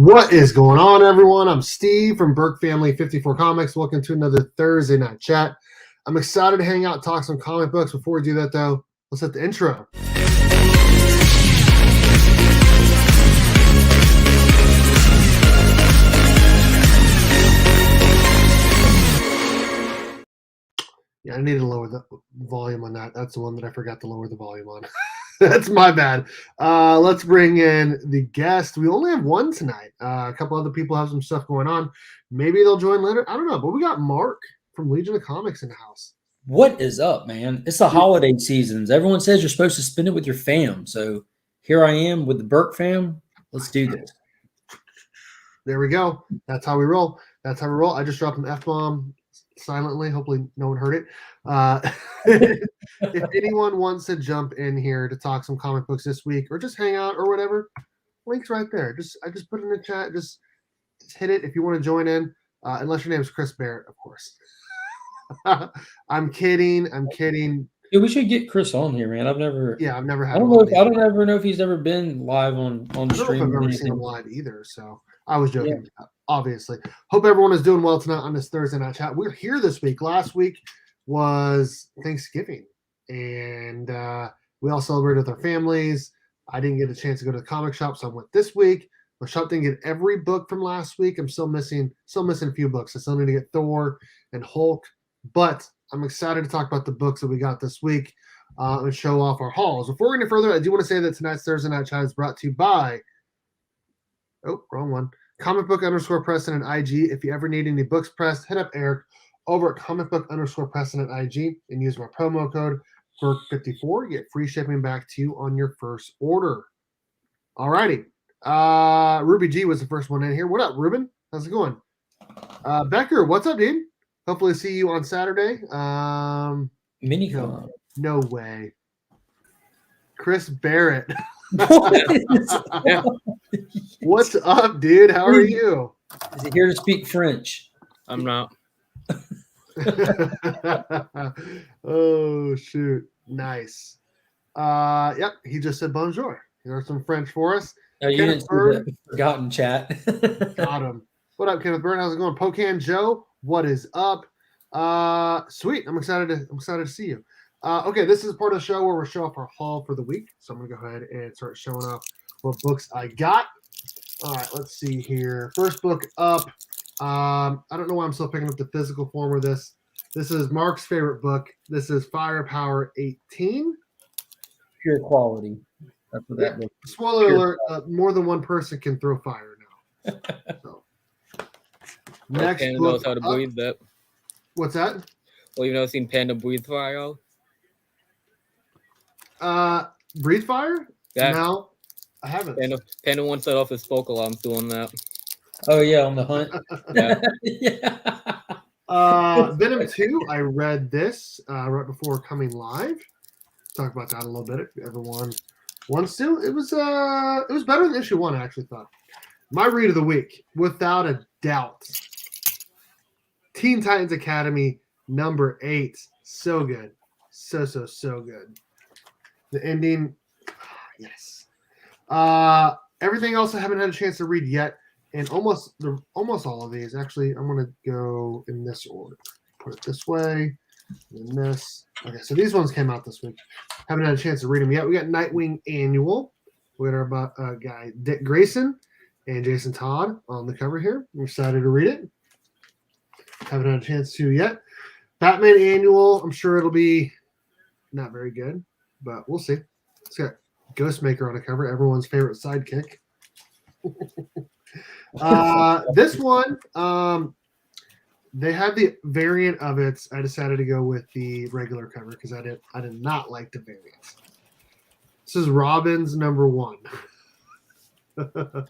What is going on, everyone? I'm Steve from Burke Family 54 Comics. Welcome to another Thursday night chat. I'm excited to hang out and talk some comic books. Before we do that, though, let's hit the intro. Yeah, I need to lower the volume on that. That's the one that I forgot to lower the volume on. That's my bad. Let's bring in the guest. We only have one tonight. A couple other people have some stuff going on. Maybe they'll join later. I don't know. But we got Mark from Legion of Comics in the house. What is up, man? It's the holiday seasons. Everyone says you're supposed to spend it with your fam. So here I am with the Burke fam. Let's do this. There we go. That's how we roll. I just dropped an F-bomb silently. Hopefully no one heard it. If anyone wants to jump in here to talk some comic books this week or just hang out or whatever, link's right there. I just put it in the chat. Just hit it if you want to join in. Unless your name is Chris Barrett, of course. I'm kidding. Yeah, we should get Chris on here, man. I've never had I don't ever know if he's ever been live on I don't know stream. if I've ever seen him live either, so I was joking. Yeah. Obviously. Hope everyone is doing well tonight on this Thursday night chat. We're here this week. Last week was Thanksgiving, and we all celebrated with our families. I didn't get a chance to go to the comic shop, so I went this week. My shop didn't get every book from last week. I'm still missing a few books. I still need to get Thor and Hulk, but I'm excited to talk about the books that we got this week and show off our hauls. Before we go any further, I do want to say that tonight's Thursday night chat is brought to you by wrong one. Comic_Preston and IG. If you ever need any books pressed, hit up Eric over at Comic_Preston and IG and use my promo code BURK54. Get free shipping back to you on your first order. Alrighty. Ruby G was the first one in here. What up, Ruben? How's it going? Becker, what's up, dude? Hopefully see you on Saturday. Minicon. No way. Chris Barrett. What's up, dude? How are you? Is he here to speak French? I'm not. Oh, shoot. Nice. Yep, he just said bonjour. There's some French for us. No, you didn't see the forgotten chat. Got him. What up, Kenneth Byrne? How's it going? Pocan Joe, what is up? Sweet. I'm excited to see you. Okay, this is part of the show where we'll show off our haul for the week. So I'm gonna go ahead and start showing off what books I got. All right, let's see here. First book up. I don't know why I'm still picking up the physical form of this. This is Mark's favorite book. This is Firepower 18. Pure quality. That's what that book. Spoiler alert, more than one person can throw fire now. So. Next Panda book knows how to breathe that. What's that? Well, you've never seen Panda breathe fire? Breathe fire? Yeah. No, I haven't. Panda once set off his smoke alarm doing that. Oh yeah, on the hunt. Yeah. Venom 2. I read this right before coming live. Talk about that a little bit if everyone wants to. It was better than issue 1. I actually thought. My read of the week, without a doubt, Teen Titans Academy number 8. So good, so good. The ending, yes. Everything else I haven't had a chance to read yet, and almost all of these. Actually, I'm gonna go in this order. Put it this way, and then this. Okay, so these ones came out this week. Haven't had a chance to read them yet. We got Nightwing Annual. We got our guy Dick Grayson and Jason Todd on the cover here. I'm excited to read it. Haven't had a chance to yet. Batman Annual. I'm sure it'll be not very good, but we'll see. It's got Ghostmaker on the cover, everyone's favorite sidekick. This one, they had the variant of it. I decided to go with the regular cover because I did not like the variants. This is Robin's number 1.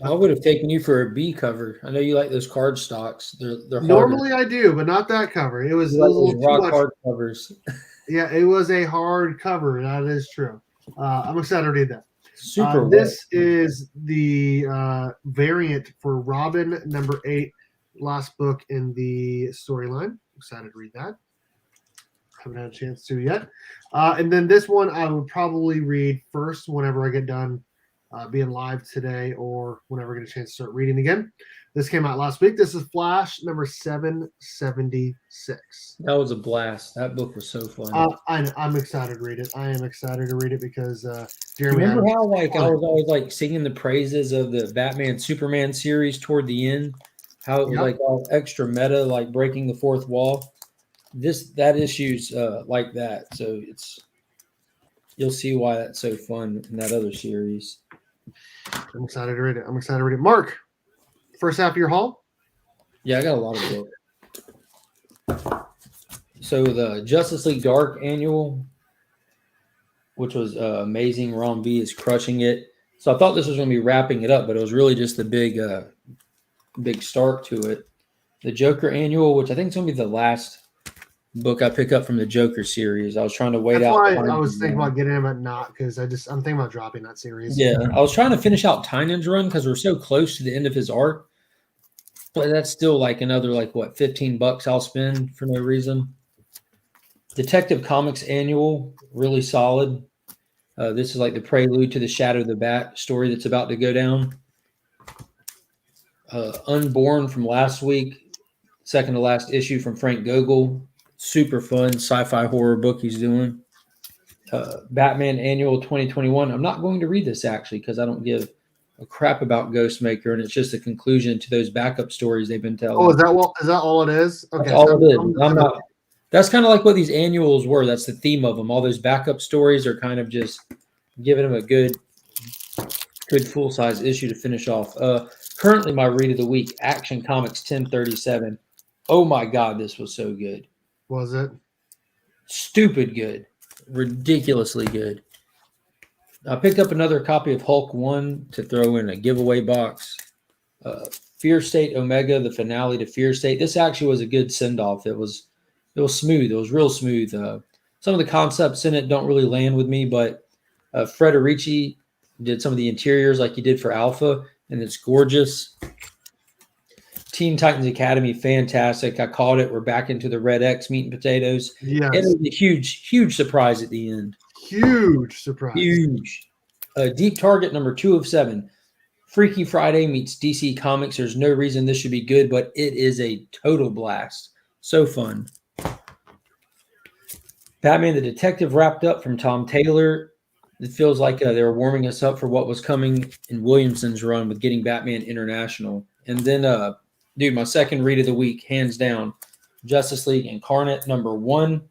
I would have taken you for a B cover. I know you like those card stocks. They're normally I do, but not that cover. It was a little rock hard covers. Yeah, it was a hard cover. That is true. I'm excited to read that. Super. This is the variant for Robin number 8, last book in the storyline. Excited to read that. Haven't had a chance to yet. And then this one I would probably read first whenever I get done being live today or whenever I get a chance to start reading again. This came out last week. This is Flash number 776. That was a blast. That book was so fun. I'm excited to read it. I am excited to read it because Jeremy Remember Adams. how I was always singing the praises of the Batman Superman series toward the end? How it was all extra meta, breaking the fourth wall. That issue's like that. So you'll see why that's so fun in that other series. I'm excited to read it. Mark, first half of your haul? Yeah, I got a lot of books. So the Justice League Dark annual, which was amazing. Ron V is crushing it. So I thought this was going to be wrapping it up, but it was really just a big start to it. The Joker annual, which I think is going to be the last book I pick up from the Joker series. I was trying to wait That's out. why I was thinking about getting him, but not because I'm thinking about dropping that series. Yeah, I was trying to finish out Tynan's run because we're so close to the end of his arc. But that's still another $15 I'll spend for no reason. Detective Comics annual, really solid. This is the prelude to the Shadow of the Bat story that's about to go down. Unborn from last week, second to last issue from Frank Gogol. Super fun sci-fi horror book he's doing. Batman Annual 2021. I'm not going to read this actually because I don't give a crap about Ghostmaker, and it's just a conclusion to those backup stories they've been telling. Oh, is that all it is? Okay, that's all it is. That's kind of like what these annuals were. That's the theme of them. All those backup stories are kind of just giving them a good full-size issue to finish off. Currently, my read of the week, Action Comics 1037. Oh my God, this was so good. Was it? Stupid good. Ridiculously good. I picked up another copy of Hulk 1 to throw in a giveaway box. Fear State Omega, the finale to Fear State. This actually was a good send-off. It was smooth. It was real smooth. Some of the concepts in it don't really land with me, but Frederici did some of the interiors like he did for Alpha, and it's gorgeous. Teen Titans Academy, fantastic. I called it. We're back into the Red X meat and potatoes. Yes. It was a huge, huge surprise at the end. Huge surprise. Huge. Deep Target number 2 of 7. Freaky Friday meets DC Comics. There's no reason this should be good, but it is a total blast. So fun. Batman the Detective wrapped up from Tom Taylor. It feels like they were warming us up for what was coming in Williamson's run with getting Batman International. And then, my second read of the week, hands down, Justice League Incarnate number 1,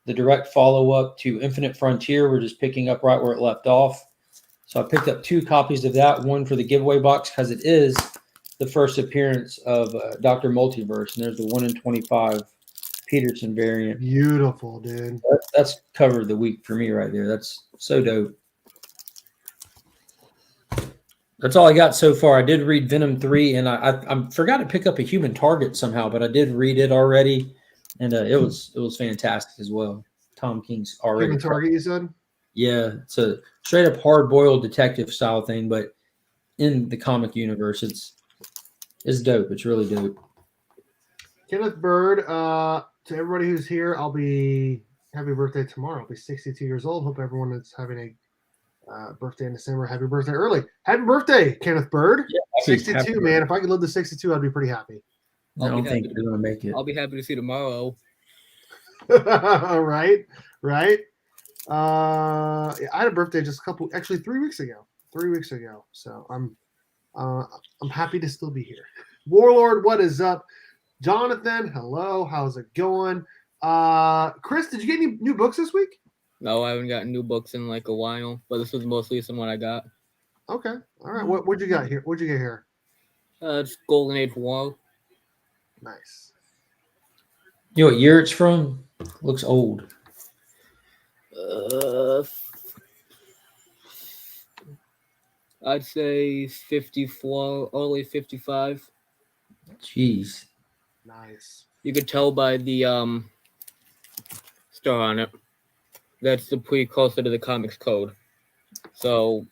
the direct follow-up to Infinite Frontier. We're just picking up right where it left off. So I picked up 2 copies of that, one for the giveaway box because it is the first appearance of Dr. Multiverse, and there's the 1 in 25 Peterson variant. Beautiful, dude. That's cover of the week for me right there. That's so dope. That's all I got so far. I did read Venom 3, and I forgot to pick up a Human Target somehow, but I did read it already, and it was fantastic as well. Tom King's already. Human Target, you said? Yeah, it's a straight up hard-boiled detective style thing, but in the comic universe, it's dope. It's really dope. Kenneth Bird, to everybody who's here, I'll be happy birthday tomorrow. I'll be 62 years old. Hope everyone is having a birthday in December. Happy birthday early. Happy birthday, Kenneth Bird. Yeah, 62, man. If I could live to 62, I'd be pretty happy. I don't think you're going to make it. I'll be happy to see tomorrow. Right. I had a birthday just 3 weeks ago. 3 weeks ago. So I'm happy to still be here. Warlord, what is up? Jonathan, hello. How's it going? Chris, did you get any new books this week? No, I haven't gotten new books in a while, but this was the most recent one I got. Okay. All right. What'd you got here? What'd you get here? It's Golden Age War. Nice. You know what year it's from? Looks old. I'd say 54, early 55. Jeez. Nice. You could tell by the star on it. That's the precursor to the comics code. So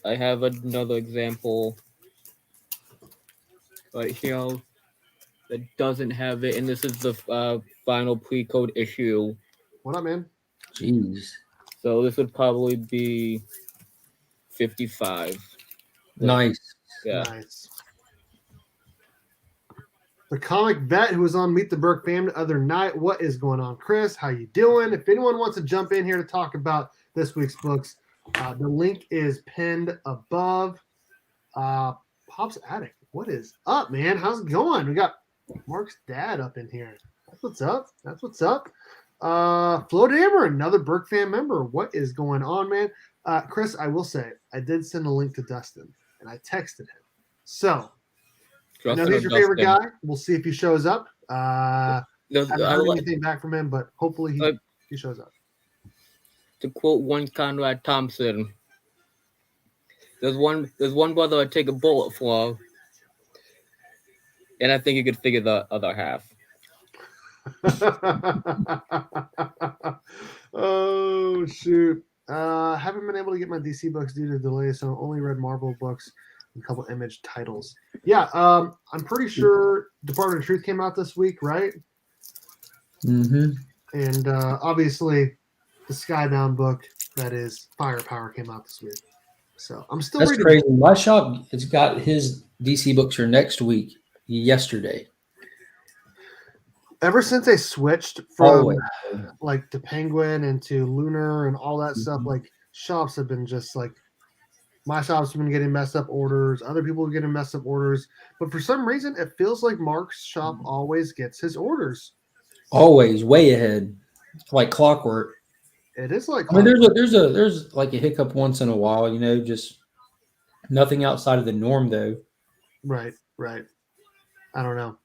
I have another example right here that doesn't have it, and this is the final pre-code issue. What up, man? Jeez. So this would probably be 55. Nice. Yeah. Nice. The comic vet who was on Meet the Burke Fam the other night. What is going on, Chris? How you doing? If anyone wants to jump in here to talk about this week's books, the link is pinned above. Pop's Attic. What is up, man? How's it going? We got Mark's dad up in here. That's what's up. That's what's up. Flo Dammer, another Burke Fam member. What is going on, man? Chris, I will say, I did send a link to Dustin, and I texted him. So, I know he's your favorite guy. We'll see if he shows up. I haven't heard anything back from him, but hopefully he shows up. To quote one Conrad Thompson, there's one brother I'd take a bullet for, and I think you could figure the other half. Oh shoot! Haven't been able to get my DC books due to delays, so I only read Marvel books and a couple Image titles. Yeah, I'm pretty sure Department of Truth came out this week, right? Mm-hmm. And obviously, the Skybound book that is Firepower came out this week. So I'm still That's reading. crazy. My shop has got his DC books for next week. Yesterday. Ever since they switched from like to Penguin and to Lunar and all that stuff, like shops have been just like my shop's been getting messed up orders. Other people are getting messed up orders, but for some reason, it feels like Mark's shop always gets his orders. Always way ahead, like clockwork. It is like I mean, there's like a hiccup once in a while, you know, just nothing outside of the norm though. Right. I don't know.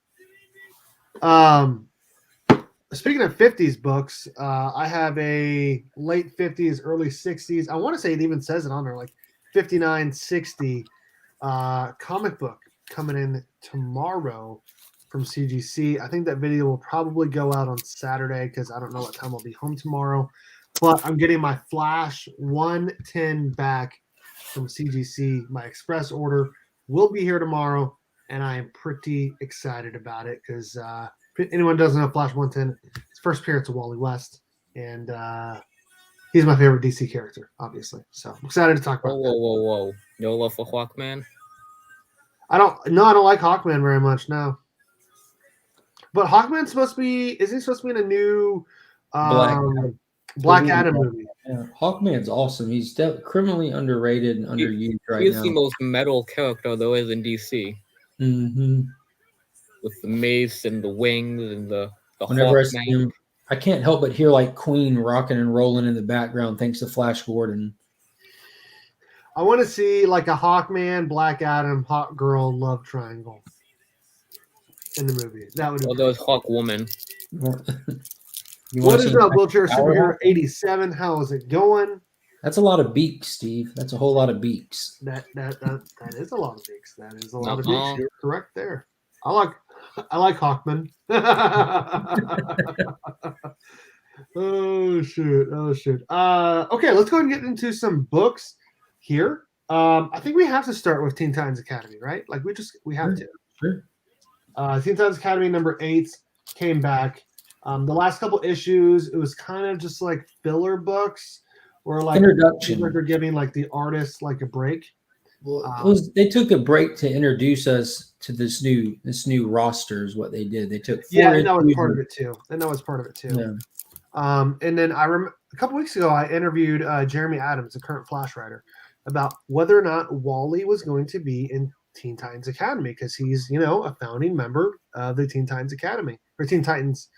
Speaking of 50s books, I have a late 50s, early 60s. I want to say it even says it on there, like 59, 60 comic book coming in tomorrow from CGC. I think that video will probably go out on Saturday because I don't know what time I'll be home tomorrow. But I'm getting my Flash 110 back from CGC. My express order will be here tomorrow, and I am pretty excited about it because if anyone doesn't know Flash 110, his first appearance of Wally West, and he's my favorite DC character, obviously. So I'm excited to talk about that. Whoa. No love for Hawkman? I don't like Hawkman very much now. But Hawkman's supposed to be, isn't he supposed to be in a new Black Adam movie? Yeah. Hawkman's awesome. He's criminally underrated and underused right He's now. the most metal character there is in DC. Mm-hmm. With the mace and the wings and the Whenever I Hawkman. see him, I can't help but hear like Queen rocking and rolling in the background thanks to Flash Gordon. I want to see like a Hawkman, Black Adam, Hawk Girl love triangle in the movie. That would be there's Hawkwoman. What is up, Wheelchair Superhero 87? How is it going? That's a lot of beaks, Steve. That's a whole lot of beaks. That is a lot of beaks. That is a lot of beaks. You're correct there. I like Hawkman. Oh shoot. Okay, let's go ahead and get into some books here. I think we have to start with Teen Titans Academy, right? Like we have to. Sure. Teen Titans Academy number 8 came back. The last couple issues, it was kind of just like filler books, or like introduction. They're giving like the artists like a break. Well, they took a break to introduce us to this new roster is what they did. They took and that was part of it too. Yeah. And then I remember a couple weeks ago I interviewed Jeremy Adams, a current Flash writer, about whether or not Wally was going to be in Teen Titans Academy because he's a founding member of the Teen Titans Academy or Teen Titans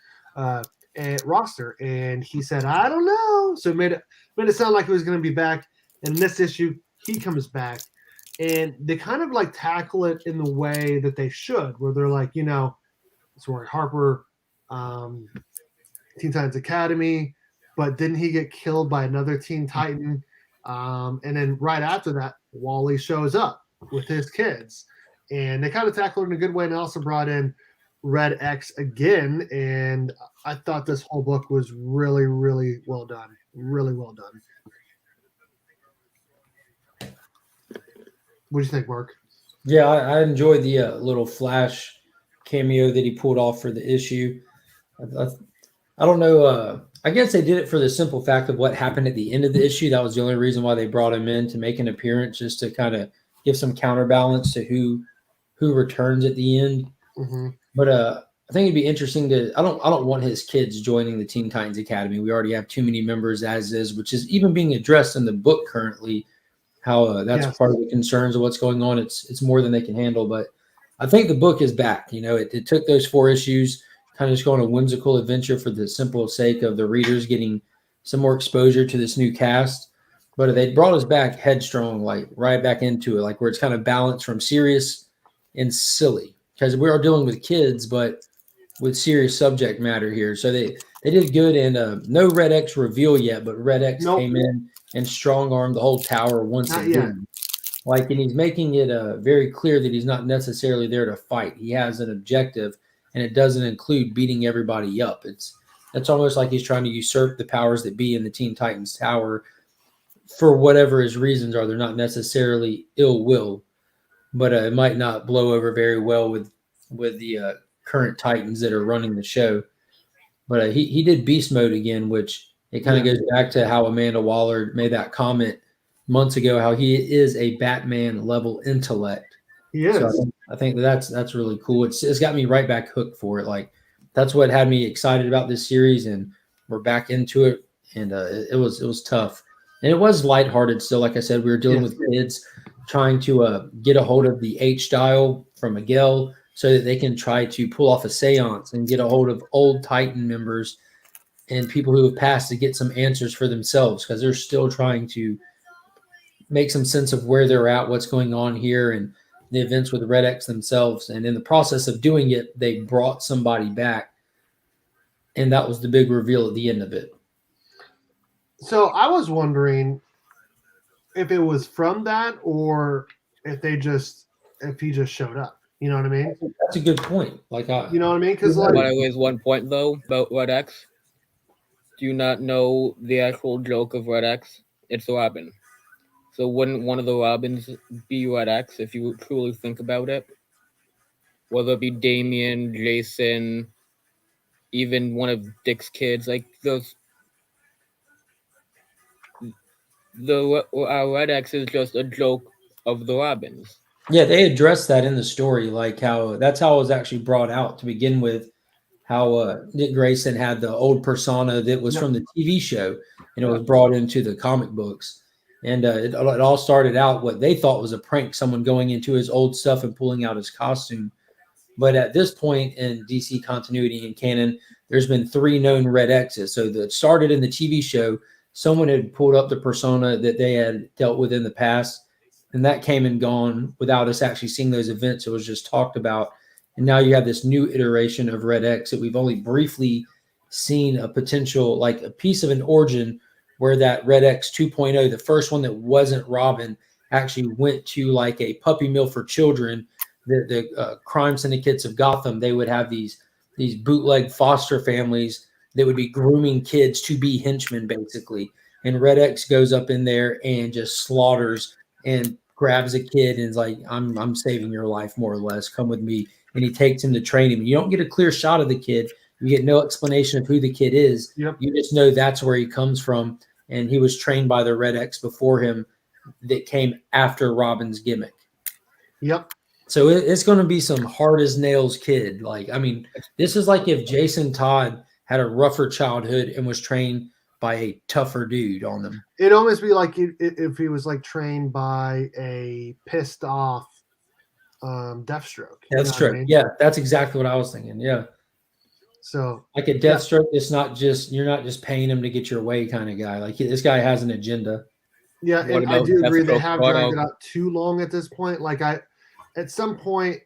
roster, and he said I don't know. So it made it sound like he was going to be back. In this issue, he comes back. And they kind of like tackle it in the way that they should, where they're like, it's Roy Harper, Teen Titans Academy, but didn't he get killed by another Teen Titan? And then right after that, Wally shows up with his kids. And they kind of tackled it in a good way and also brought in Red X again. And I thought this whole book was really, really well done. Really well done. What do you think, Mark? Yeah, I enjoyed the little Flash cameo that he pulled off for the issue. I don't know. I guess they did it for the simple fact of what happened at the end of the issue. That was the only reason why they brought him in, to make an appearance, just to kind of give some counterbalance to who returns at the end. Mm-hmm. But I think it'd be interesting to. I don't want his kids joining the Teen Titans Academy. We already have too many members as is, which is even being addressed in the book currently. How that's Yes. part of the concerns of what's going on. It's more than they can handle. But I think the book is back. It took those 4 issues, kind of just go on a whimsical adventure for the simple sake of the readers getting some more exposure to this new cast. But they brought us back headstrong, like right back into it, like where it's kind of balanced from serious and silly, because we are dealing with kids, but with serious subject matter here. So they did good, and no Red X reveal yet, but Red X Nope. came in and strong armed the whole tower once Not again. Like, and he's making it very clear that he's not necessarily there to fight. He has an objective, and it doesn't include beating everybody up. It's almost like he's trying to usurp the powers that be in the Teen Titans Tower for whatever his reasons are. They're not necessarily ill will, but it might not blow over very well with the current Titans that are running the show. But he did beast mode again, which it kind of goes back to how Amanda Waller made that comment months ago, how he is a Batman level intellect. He is. So I think that's really cool. It's got me right back hooked for it. Like, that's what had me excited about this series, and we're back into it. And it was tough, and it was lighthearted still. Like I said, we were dealing with kids trying to get a hold of the H dial from Miguel, so that they can try to pull off a seance and get a hold of old Titan members and people who have passed to get some answers for themselves, because they're still trying to make some sense of where they're at, what's going on here, and the events with Red X themselves. And in the process of doing it, they brought somebody back, and that was the big reveal at the end of it. So I was wondering if it was from that, or if he just showed up. You know what I mean? That's a good point. Like, you know what I mean? Because But I raise one point though about Red X. Do you not know the actual joke of Red X? It's Robin. So wouldn't one of the Robins be Red X if you truly think about it? Whether it be Damien, Jason, even one of Dick's kids, like those. The Red X is just a joke of the Robins. Yeah, they addressed that in the story, like how that's how it was actually brought out to begin with. How Dick Grayson had the old persona that was from the TV show, and it was brought into the comic books. And it all started out what they thought was a prank, someone going into his old stuff and pulling out his costume. But at this point in DC continuity and canon, there's been 3 known Red X's. So that started in the TV show. Someone had pulled up the persona that they had dealt with in the past, and that came and gone without us actually seeing those events. It was just talked about. And now you have this new iteration of Red X that we've only briefly seen a potential, like a piece of an origin, where that Red X 2.0, the first one that wasn't Robin, actually went to like a puppy mill for children. The crime syndicates of Gotham, they would have these bootleg foster families that would be grooming kids to be henchmen, basically. And Red X goes up in there and just slaughters and grabs a kid and is like, I'm saving your life, more or less. Come with me. And he takes him to train him. You don't get a clear shot of the kid. You get no explanation of who the kid is. Yep. You just know that's where he comes from. And he was trained by the Red X before him that came after Robin's gimmick. Yep. So it's going to be some hard as nails kid. Like, I mean, this is like if Jason Todd had a rougher childhood and was trained by a tougher dude on them. It'd almost be like if he was like trained by a pissed off Deathstroke. That's true. I mean? Yeah, that's exactly what I was thinking. Yeah. So like a Deathstroke, it's not just, you're not just paying him to get your way kind of guy. Like, this guy has an agenda. Yeah, and I do agree they have dragged it out too long at this point. Like, at some point,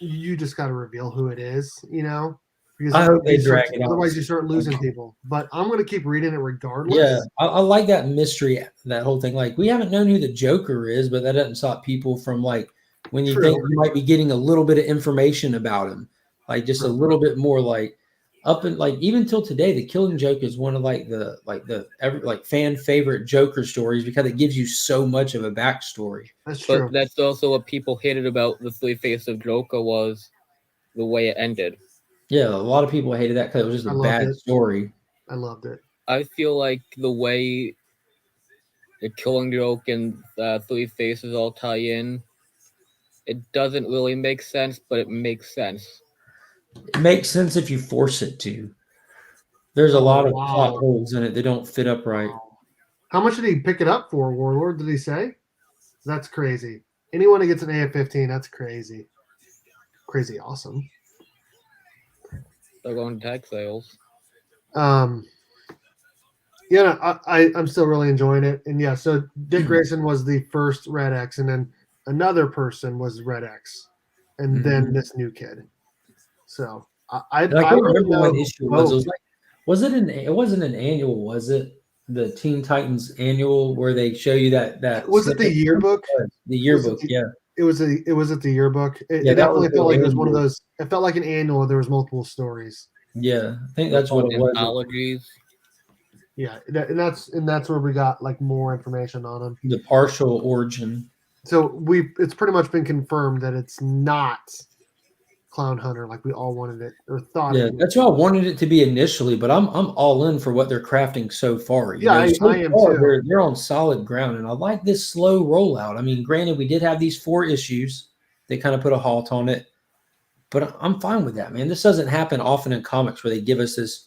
you just got to reveal who it is, you know? Because I hope they drag it out. Otherwise, you start losing people. But I'm going to keep reading it regardless. Yeah, I like that mystery, that whole thing. Like, we haven't known who the Joker is, but that doesn't stop people from, like, when you think you might be getting a little bit of information about him, like just a little bit more, like up and like even till today, the Killing Joke is one of the fan favorite Joker stories because it gives you so much of a backstory. That's true. But that's also what people hated about the Three Faces of Joker was the way it ended. Yeah, a lot of people hated that because it was just a bad story. I loved it. I feel like the way the Killing Joke and Three Faces all tie in, it doesn't really make sense, but it makes sense. It makes sense if you force it to. There's a Oh, lot of wow. plot holes in it that don't fit up right. How much did he pick it up for, Warlord? Did he say? That's crazy. Anyone who gets an AF-15, that's crazy. Crazy awesome. They're going tag sales. Yeah, I'm still really enjoying it. And yeah, so Dick Grayson was the first Red X, and then another person was Red X, and then this new kid. So I And I can't really remember what know issue it was. It both. was like, was it an? It wasn't an annual, was it? The Teen Titans annual where they show you that Was it the snippet? yearbook? The Was it yearbook, yeah, It was at the yearbook. yeah, It that was definitely felt the like it was one of annual. those. It felt like an annual. There was multiple stories. Yeah, I think They're that's what called it was. anthologies. Yeah, and that's where we got like more information on them. The partial origin. So it's pretty much been confirmed that it's not Clown Hunter like we all wanted it or thought Yeah, it would. that's what I wanted it to be initially, but I'm all in for what they're crafting so far. You Yeah, know, so I am far too. they're on solid ground, and I like this slow rollout. I mean, granted, we did have these 4 issues; they kind of put a halt on it, but I'm fine with that, man. This doesn't happen often in comics where they give us this.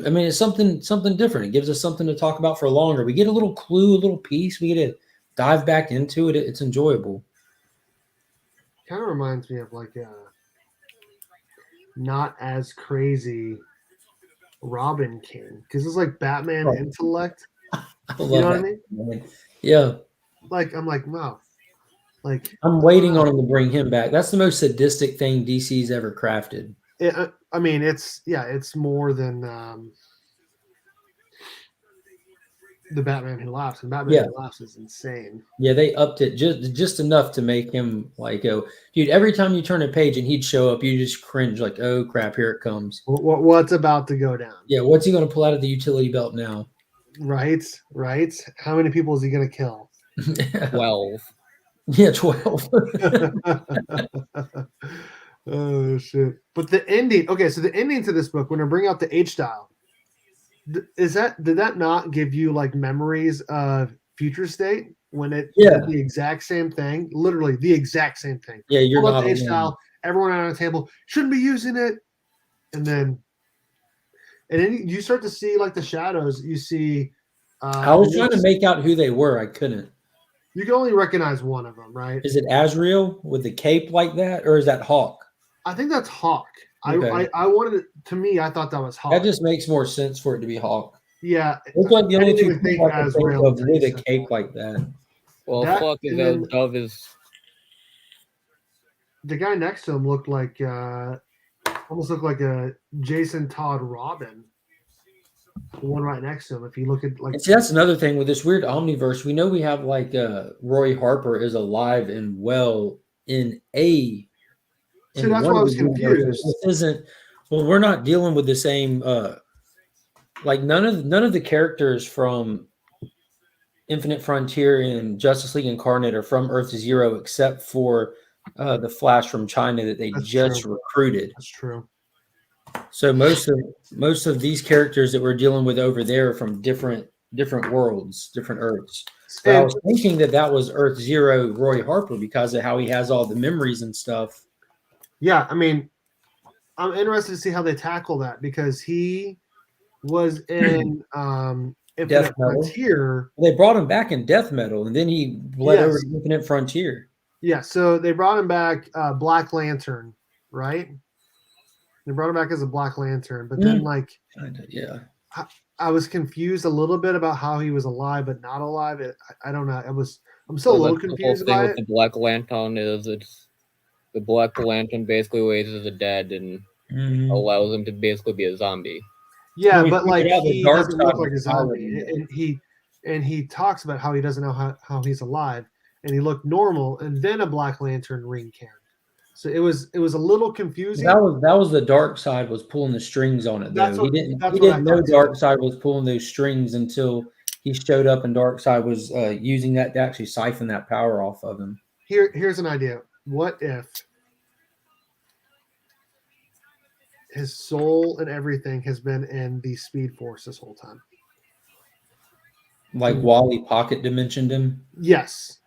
I mean, it's something different. It gives us something to talk about for longer. We get a little clue, a little piece. We get to dive back into it. It's enjoyable. Kind of reminds me of like not as crazy Robin King because it's like Batman Oh. intellect. I You love know what I that. mean? Man. Yeah. Like I'm like wow, like I'm waiting on him to bring him back. That's the most sadistic thing DC's ever crafted. I mean it's more than the Batman Who Laughs, and Batman Yeah. Who Laughs is insane. Yeah, they upped it just enough to make him like, oh, dude, every time you turn a page and he'd show up, you just cringe like, oh crap, here it comes. What's about to go down? Yeah, what's he going to pull out of the utility belt now? Right. How many people is he gonna kill? 12. Yeah, 12. Oh shit! But the ending. Okay, so the ending to this book when I bring out the H style, did that not give you like memories of Future State when it Yeah. did the exact same thing? Literally the exact same thing. Yeah, you're Pull out not the H alone. style. Everyone around the table shouldn't be using it, and then you start to see like the shadows. You see. I was trying to make out who they were. I couldn't. You can only recognize one of them, right? Is it Azrael with the cape like that, or is that Hawk? I think that's Hawk. Okay. I wanted it to me. I thought that was Hawk. That just makes more sense for it to be Hawk. Yeah, Looks like the I only didn't two even think people I could think Azrael of until with you a said cape that. like that. Well, That- fuck is and then- Dove is. The guy next to him looked like almost looked like a Jason Todd Robin. The one right next to him. If you look at like And see, that's another thing with this weird omniverse. We know we have like Roy Harper is alive and well in a. See, that's why I was confused. This isn't. Well, we're not dealing with the same. Like none of the characters from Infinite Frontier and Justice League Incarnate are from Earth Zero, except for the Flash from China that they That's just true. recruited. That's true. So most of these characters that we're dealing with over there are from different worlds, different Earths. But I was thinking that was Earth Zero Roy Harper because of how he has all the memories and stuff. Yeah, I mean, I'm interested to see how they tackle that because he was in Infinite Frontier. They brought him back in Death Metal, and then he bled over to Infinite Frontier. Yeah, so they brought him back Black Lantern, right? They brought him back as a Black Lantern, but then yeah, I was confused a little bit about how he was alive but not alive. I don't know. I'm still a little confused The whole by thing with the Black Lantern is the Black Lantern basically raises the dead and allows him to basically be a zombie. Yeah, but like he doesn't look like a zombie, and he talks about how he doesn't know how he's alive, and he looked normal, and then a Black Lantern ring came. So it was a little confusing. That was the dark side was pulling the strings on it though. He didn't know dark side was pulling those strings until he showed up and dark side was using that to actually siphon that power off of him. Here's an idea. What if his soul and everything has been in the Speed Force this whole time? Like Wally pocket dimensioned him. Yes,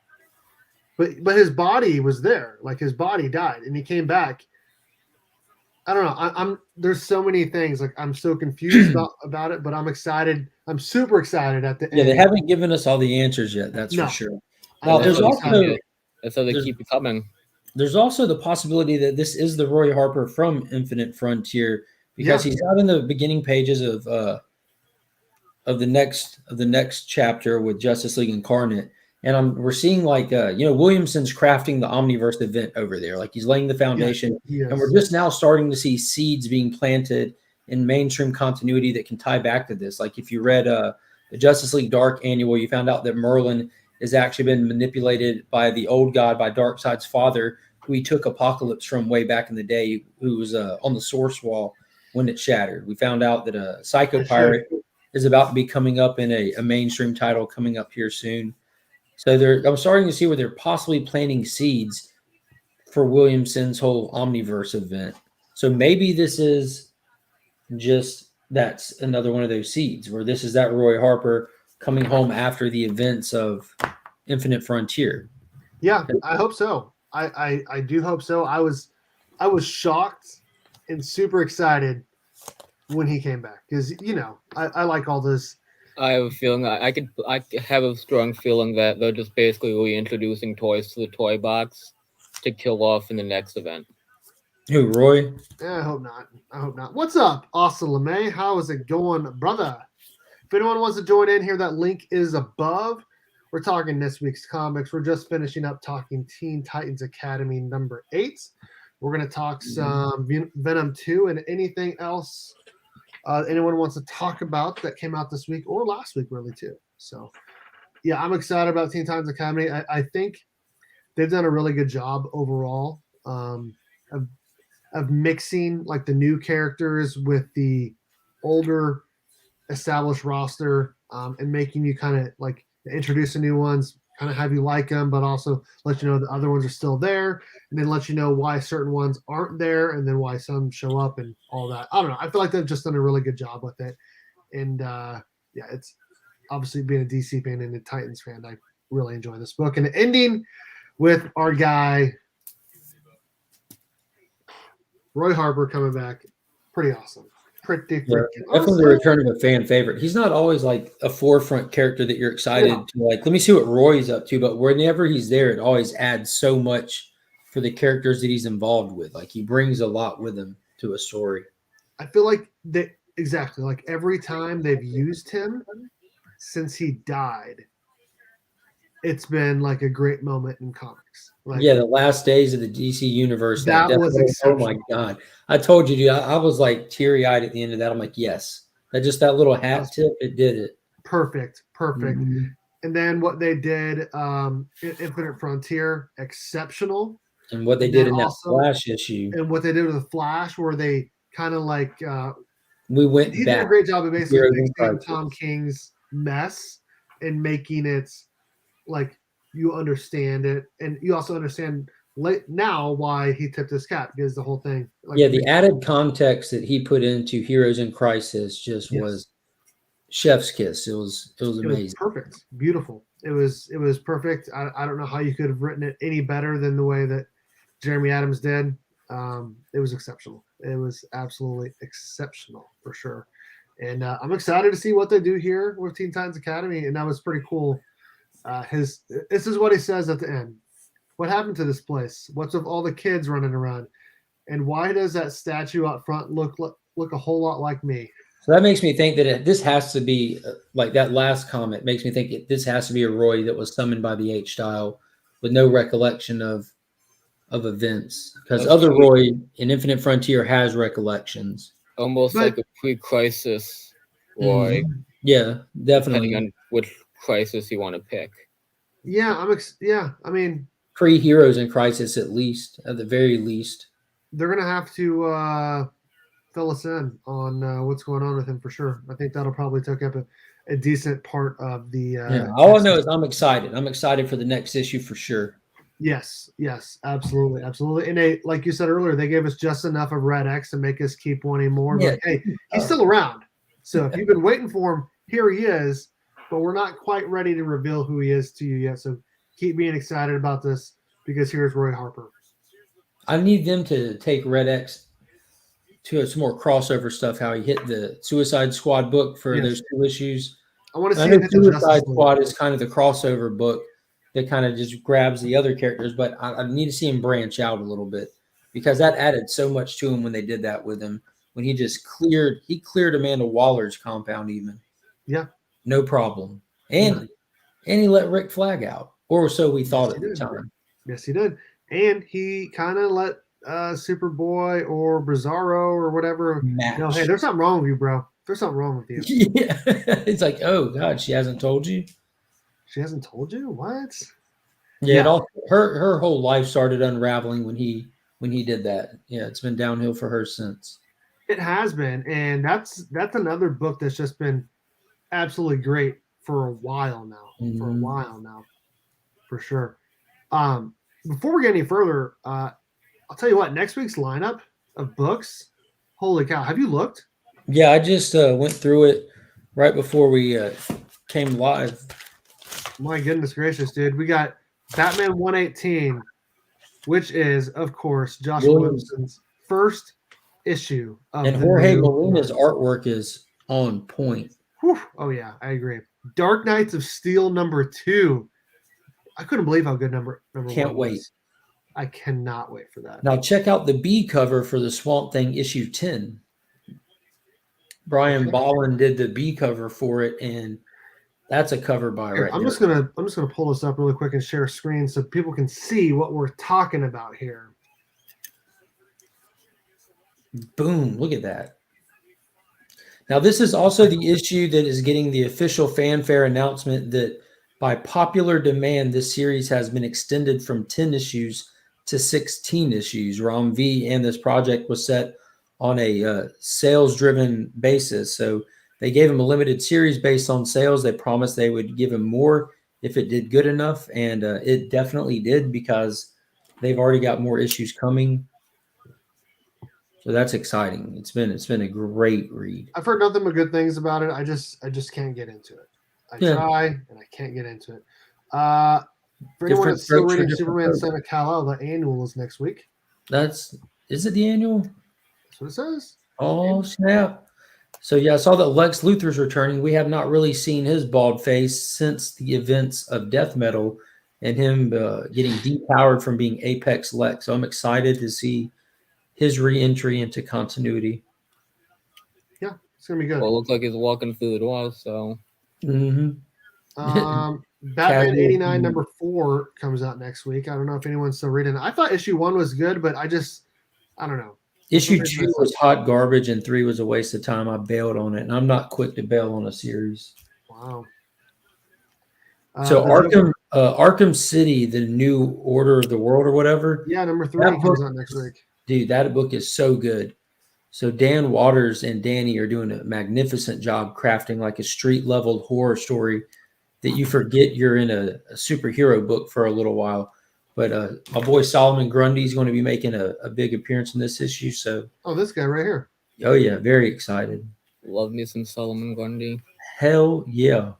but his body was there. Like his body died, and he came back. I don't know. I'm there's so many things. Like I'm so confused about it, but I'm excited. I'm super excited at the Yeah, end. they haven't given us all the answers yet. That's No. for sure. I Now, know. there's I'm also excited. That's how they There's- keep it coming. there's also the possibility that this is the Roy Harper from Infinite Frontier because he's out in the beginning pages of the next chapter with Justice League Incarnate, and we're seeing like Williamson's crafting the Omniverse event over there, like he's laying the foundation, Yes. and we're just now starting to see seeds being planted in mainstream continuity that can tie back to this. Like if you read the Justice League Dark Annual, you found out that Merlin has actually been manipulated by the old god, by Darkseid's father, who he took Apocalypse from way back in the day, who was on the Source Wall when it shattered. We found out that a Psycho Pirate is about to be coming up in a mainstream title coming up here soon. So I'm starting to see where they're possibly planting seeds for Williamson's whole Omniverse event. So maybe this is that's another one of those seeds where this is that Roy Harper coming home after the events of Infinite Frontier. Yeah, I hope so. I do hope so. I was shocked and super excited when he came back because I like all this. I have a feeling I have a strong feeling that they're just basically reintroducing toys to the toy box to kill off in the next event. Who, Roy? I hope not. I hope not. What's up, Austin LeMay? How is it going, brother? If anyone wants to join in here, that link is above. We're talking this week's comics. We're just finishing up talking Teen Titans Academy number 8. We're going to talk some Venom 2 and anything else anyone wants to talk about that came out this week or last week, really, too. So, yeah, I'm excited about Teen Titans Academy. I think they've done a really good job overall of mixing like the new characters with the older established roster and making you kind of like introduce the new ones, kind of have you like them, but also let you know the other ones are still there, and then let you know why certain ones aren't there, and then why some show up and all that. I don't know. I feel like they've just done a really good job with it, and yeah, it's obviously being a DC fan and a Titans fan, I really enjoy this book. And ending with our guy Roy Harper coming back, pretty awesome. Pretty freaking Definitely awesome. the return of a fan favorite. He's not always like a forefront character that you're excited to like. Let me see what Roy's up to. But whenever he's there, it always adds so much for the characters that he's involved with. Like he brings a lot with him to a story. I feel like they exactly like every time they've used him since he died, it's been like a great moment in comics. Like, yeah, the last days of the DC universe. That was oh my god! I told you, dude. I was like teary eyed at the end of that. I'm like, yes, that little hat tip, it did it. Perfect. Mm-hmm. And then what they did, Infinite Frontier, exceptional. And what they did in that Flash issue, and what they did with the Flash, where they kind of like we went. He back. did a great job of basically fixing Tom King's mess and making it like you understand it, and you also understand now why he tipped his cap, because the whole thing. Like, yeah, the added context that he put into Heroes in Crisis just was chef's kiss. It was amazing. It was perfect, beautiful. It was perfect. I don't know how you could have written it any better than the way that Jeremy Adams did. It was exceptional. It was absolutely exceptional for sure. And I'm excited to see what they do here with Teen Titans Academy. And that was pretty cool. This is what he says at the end. What happened to this place? What's with all the kids running around? And why does that statue out front look a whole lot like me? So that makes me think that this has to be like that last comment makes me think this has to be a Roy that was summoned by the H-Style with no recollection of events, because other Roy in Infinite Frontier has recollections. Almost like a pre-crisis Roy. Yeah, definitely. Depending on which crisis you want to pick. Yeah, I mean, pre-Heroes in Crisis, at the very least. They're gonna have to fill us in on what's going on with him for sure. I think that'll probably take up a decent part of the. All I know is I'm excited. I'm excited for the next issue for sure. Yes, absolutely. And like you said earlier, they gave us just enough of Red X to make us keep wanting more. Yeah. But hey, he's still around. So if you've been waiting for him, here he is. but we're not quite ready to reveal who he is to you yet. So keep being excited about this because here's Roy Harper. I need them to take Red X to some more crossover stuff. How he hit the Suicide Squad book for Yes. those 2 issues. I want to I see know him hit the Justice Suicide League. Squad is kind of the crossover book that kind of just grabs the other characters, but I need to see him branch out a little bit because that added so much to him when they did that with him. When he just cleared Amanda Waller's compound even. Yeah. No problem. And he let Rick Flag out. Or so we thought Yes, at he the did. time. Yes, he did. And he kind of let Superboy or Bizarro or whatever Match. know, hey, there's something wrong with you, bro. There's something wrong with you. Yeah. It's like, oh God, she hasn't told you? She hasn't told you? What? Yeah, it all her whole life started unraveling when he did that. Yeah, it's been downhill for her since. It has been, and that's another book that's just been absolutely great for a while now. For sure. Before we get any further, I'll tell you what. Next week's lineup of books, holy cow! Have you looked? Yeah, I just went through it right before we came live. My goodness gracious, dude! We got Batman 118, which is, of course, Joshua Williamson's first issue of and Jorge Molina's artwork is on point. Whew. Oh yeah, I agree. Dark Knights of Steel #2. I couldn't believe how good number Can't one wait. was. I cannot wait for that. Now check out the B cover for the Swamp Thing issue 10. Brian Bolland did the B cover for it, and that's a cover by right I'm just gonna pull this up really quick and share a screen so people can see what we're talking about here. Boom! Look at that. Now this is also the issue that is getting the official fanfare announcement that by popular demand, this series has been extended from 10 issues to 16 issues. Rom V and this project was set on a sales-driven basis. So they gave him a limited series based on sales. They promised they would give him more if it did good enough, and it definitely did because they've already got more issues coming. So that's exciting. It's been a great read. I've heard nothing but good things about it. I just can't get into it. I try and I can't get into it. For anyone that's still reading Superman Son of Kal-El, the annual is next week. Is it the annual? That's what it says. Oh, snap. So, yeah, I saw that Lex Luthor's returning. We have not really seen his bald face since the events of Death Metal and him getting depowered from being Apex Lex. So I'm excited to see his re-entry into continuity. Yeah, it's going to be good. Well, it looks like he's walking through the door, so. Batman 89 #4 comes out next week. I don't know if anyone's still reading it. I thought issue 1 was good, but I don't know. Issue 2 was hot garbage and 3 was a waste of time. I bailed on it, and I'm not quick to bail on a series. Wow. So Arkham City, the New Order of the World or whatever. Yeah, #3 comes out next week. Dude, that book is so good. So Dan Waters and Danny are doing a magnificent job crafting like a street-level horror story that you forget you're in a superhero book for a little while. But my boy Solomon Grundy is going to be making a big appearance in this issue. So, this guy right here. Oh yeah, very excited. Love me some Solomon Grundy. Hell yeah.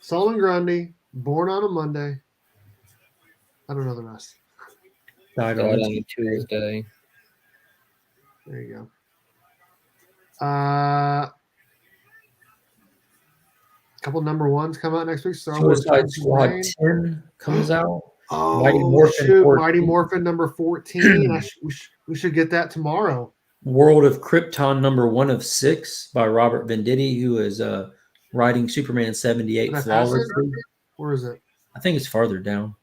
Solomon Grundy, born on a Monday. I don't know the rest. Died on a Tuesday. There you go. Couple #1s come out next week. Suicide Squad 10 comes out. Oh, Mighty Morphin #14. We should get that tomorrow. World of Krypton #1 of 6 by Robert Venditti, who is writing Superman 78 flawlessly. Where is it? I think it's farther down.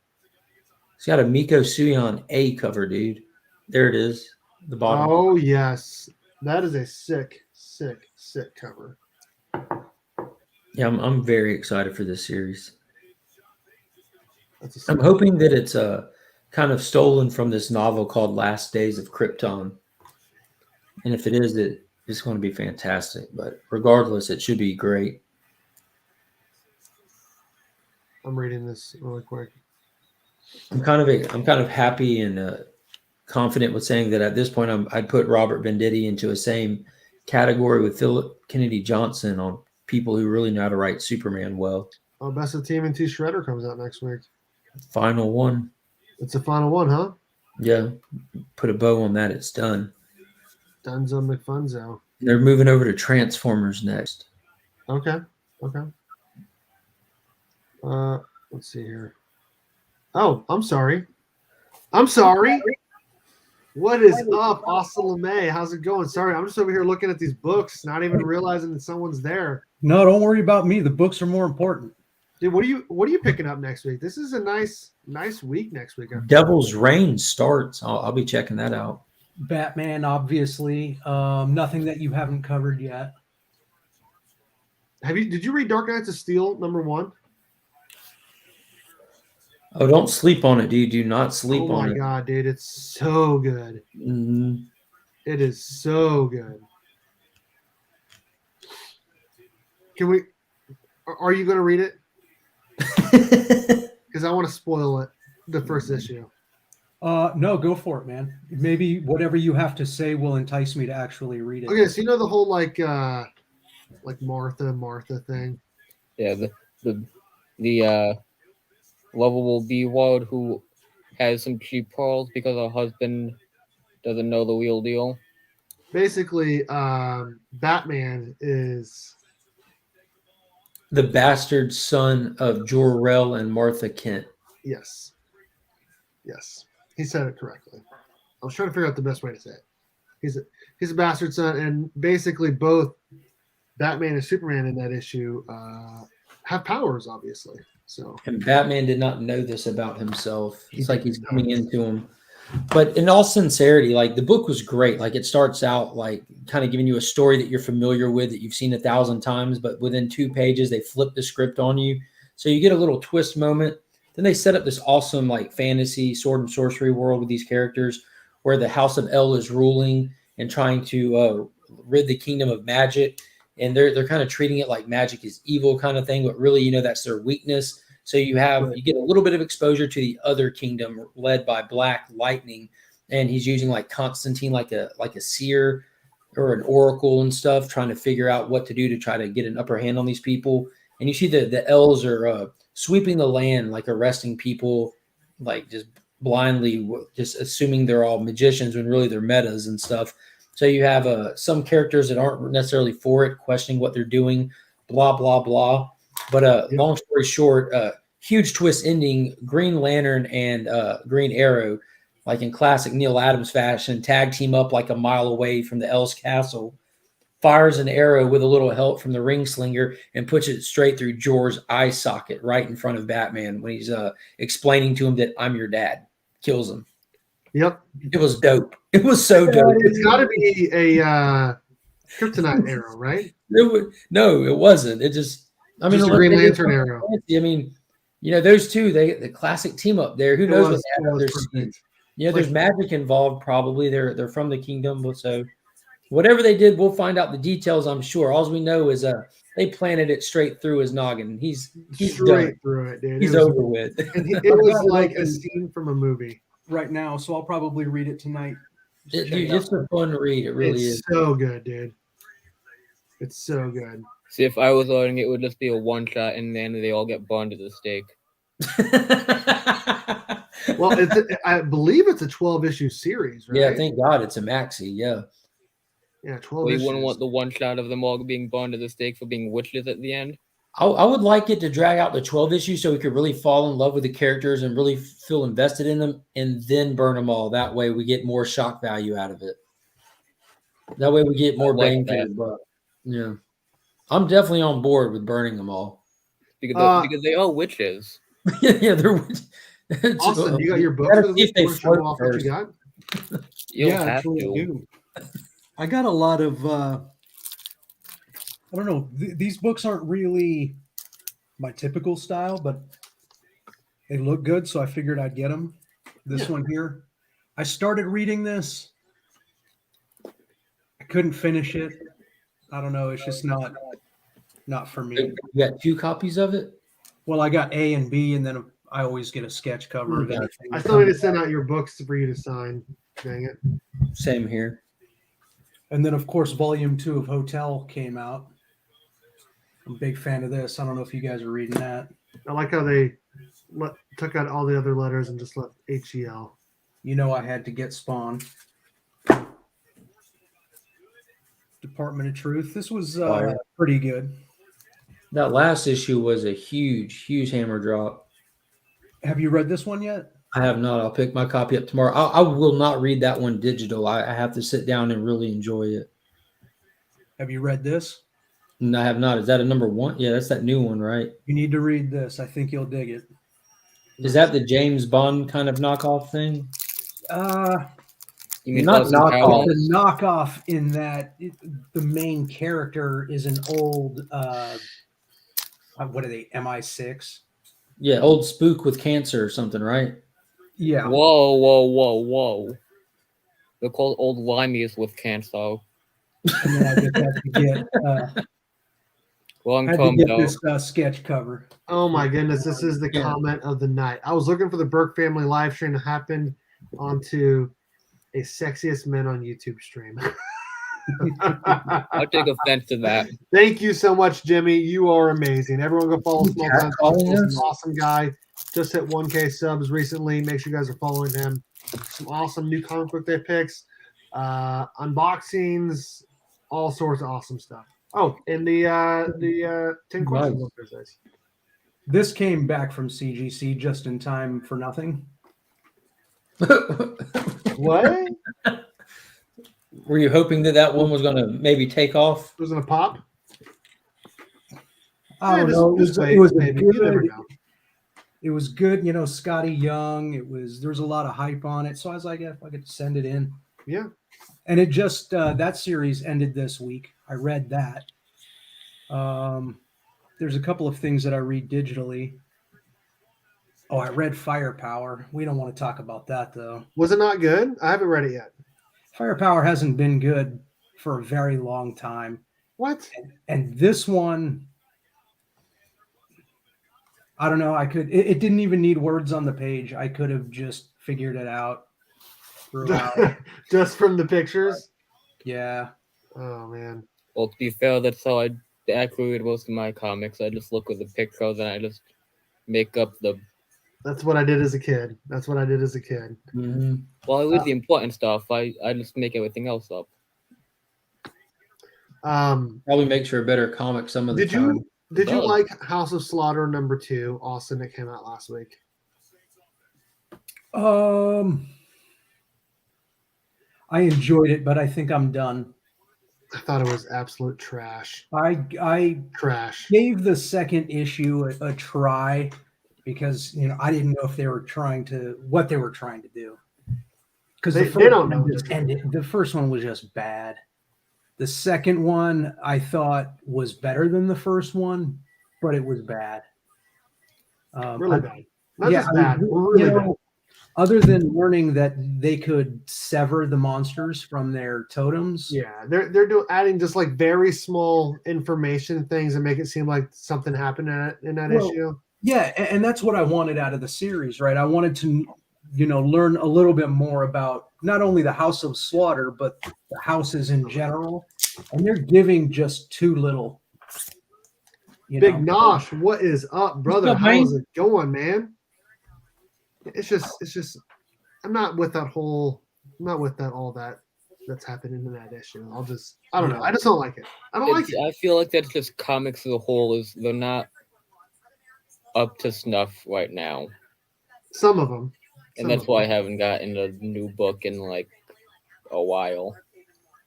It's got a Miko Suyon A cover, dude. There it is. The bottom. Oh yes, that is a sick cover. Yeah, I'm very excited for this series. I'm hoping that it's kind of stolen from this novel called Last Days of Krypton. And if it is, it's going to be fantastic. But regardless, it should be great. I'm reading this really quick. I'm kind of happy and confident with saying that at this point I'd put Robert Venditti into the same category with Philip Kennedy Johnson on people who really know how to write Superman well. Oh, Best of TMNT Shredder comes out next week. Final one. It's the final one, huh? Yeah. Put a bow on that. It's done. Dunzo McFunzo. They're moving over to Transformers next. Okay. Let's see here. Oh, I'm sorry. What is up, Austin LeMay? How's it going? Sorry, I'm just over here looking at these books, not even realizing that someone's there. No, don't worry about me. The books are more important. Dude, what are you picking up next week? This is a nice week next week. Devil's Reign starts. I'll be checking that out. Batman, obviously. Nothing that you haven't covered yet. Did you read Dark Knights of Steel #1? Oh, don't sleep on it, dude. Do not sleep on it. Oh my god, dude, it's so good. Mm-hmm. It is so good. Are you going to read it? Because I want to spoil it, the first issue. No, go for it, man. Maybe whatever you have to say will entice me to actually read it. Okay, so you know the whole like Martha thing? Yeah, the lovable B-word who has some cheap pearls because her husband doesn't know the real deal. Basically, Batman is the bastard son of Jor-El and Martha Kent. Yes, he said it correctly. I was trying to figure out the best way to say it. He's a bastard son, and basically both Batman and Superman in that issue have powers, obviously. So, and Batman did not know this about himself. It's like he's coming knows. into him. But in all sincerity, like the book was great. Like it starts out like kind of giving you a story that you're familiar with, that you've seen 1,000 times, but within 2 pages they flip the script on you. So you get a little twist moment. Then they set up this awesome like fantasy sword and sorcery world with these characters where the House of El is ruling and trying to rid the kingdom of magic. And they're kind of treating it like magic is evil kind of thing, but really, that's their weakness. So you get a little bit of exposure to the other kingdom led by Black Lightning, and he's using like Constantine like a seer or an oracle and stuff, trying to figure out what to do to try to get an upper hand on these people. And you see the elves are sweeping the land, like arresting people, like just blindly, just assuming they're all magicians when really they're metas and stuff. So you have some characters that aren't necessarily for it, questioning what they're doing, blah, blah, blah. But long story short, huge twist ending, Green Lantern and Green Arrow, like in classic Neil Adams fashion, tag team up like a mile away from the El's castle, fires an arrow with a little help from the ring slinger and puts it straight through Jor's eye socket right in front of Batman when he's explaining to him that I'm your dad. Kills him. Yep. It was dope. It was so dope. It's got to be a kryptonite arrow, right? No, it wasn't. It just, I mean, Just a Green Lantern arrow. I mean, those two, the classic team up there. Who knows what they have on their perfect. scenes? There's magic involved. Probably they're from the kingdom, so whatever they did, we'll find out the details. I'm sure. All we know is they planted it straight through his noggin. He's straight done. through it, dude. He's over with. And it was like a scene from a movie. Right now, so I'll probably read it tonight. It's a fun read. It really is. So good, dude. It's so good. See, if I was ordering it, it would just be a one-shot, and then they all get burned at the stake. Well, I believe it's a 12-issue series, right? Yeah, thank God it's a maxi. Yeah. Yeah, 12 Well, you issues. wouldn't want the one-shot of them all being burned at the stake for being witches at the end? I would like it to drag out the 12 issues so we could really fall in love with the characters and really feel invested in them, and then burn them all. That way we get more shock value out of it. That way we get more bang for the buck. Yeah. I'm definitely on board with burning them all. Because they are witches. Yeah, they're witches. Austin, you got your book? Gotta see if they float off what first. you got? You'll Yeah, have actually to. do. I got a lot of I don't know. These books aren't really my typical style, but they look good, so I figured I'd get them. This one here, I started reading this. I couldn't finish it. I don't know. It's just not for me. You got 2 copies of it? Well, I got A and B, and then I always get a sketch cover of anything. I still need to send out your books for you to sign. Dang it. Same here. And then, of course, Volume 2 of Hotel came out. I'm a big fan of this. I don't know if you guys are reading that. I like how they took out all the other letters and just left HEL. You know, I had to get Spawn. Department of Truth. This was Fire. pretty good. That last issue was a huge hammer drop. Have you read this one yet? I have not. I'll pick my copy up tomorrow. I will not read that one digital. I have to sit down and really enjoy it. Have you read this? And I have not. Is that a number 1? Yeah, that's that new one, right? You need to read this. I think you'll dig it. Is that the James Bond kind of knockoff thing? You mean Not Close and knockoff. Cowabunga? The knockoff in that the main character is an old what are they, MI6? Yeah, old spook with cancer or something, right? Yeah. Whoa. They're called old limeys with cancer. And then I just had to get, Long had to term get though. this sketch cover. Oh my goodness, this is the Yeah. comment of the night. I was looking for the Burke family live stream that happened onto a sexiest men on YouTube stream. I'll take offense to that. Thank you so much, Jimmy. You are amazing. Everyone go follow Small Time. Calling He's an us? awesome guy. Just hit 1K subs recently. Make sure you guys are following him. Some awesome new comic book day picks, unboxings, all sorts of awesome stuff. Oh, and the 10 questions on Thursdays. This came back from CGC just in time for nothing. What? Were you hoping that one was going to maybe take off? It was in a pop? I don't Yeah, know. just wait, It was a maybe. You never good. know. It was good, you know. Scotty Young. There was a lot of hype on it, so I was like, yeah, if I could send it in. Yeah. And it just that series ended this week. I read that. There's a couple of things that I read digitally. Oh, I read Firepower. We don't want to talk about that though. Was it not good? I haven't read it yet. Firepower hasn't been good for a very long time. What? And this one, I don't know. It didn't even need words on the page. I could have just figured it out throughout. Just from the pictures? Yeah. Oh man. Well, to be fair, that's how I actually read most of my comics. I just look at the pictures and I just make up the. That's what I did as a kid. Mm-hmm. Well, I read the important stuff. I just make everything else up. Probably makes for a better comic some of the Did time. you Does. like House of Slaughter #2, Austin, that came out last week? I enjoyed it, but I think I'm done. I thought it was absolute trash. I Trash. gave the second issue a try because I didn't know if they were what they were trying to do. Because They don't know what just they're doing. ended. The first one was just bad. The second one I thought was better than the first one, but it was bad. Really bad. Not yeah, just bad. I mean, Really bad. Other than learning that they could sever the monsters from their totems. Yeah, they're adding just like very small information things and make it seem like something happened in that issue. Yeah, and that's what I wanted out of the series, right? I wanted to, learn a little bit more about not only the House of Slaughter, but the houses in general. And they're giving just too little. Big Nosh, what is up, brother? up, How man? is it going, man? It's just I'm not with all that's happening in that issue. I don't know. I just don't like it. I don't like it. I feel like that's just comics as a whole. They're not up to snuff right now, Some of them. and that's why I haven't gotten a new book in like a while.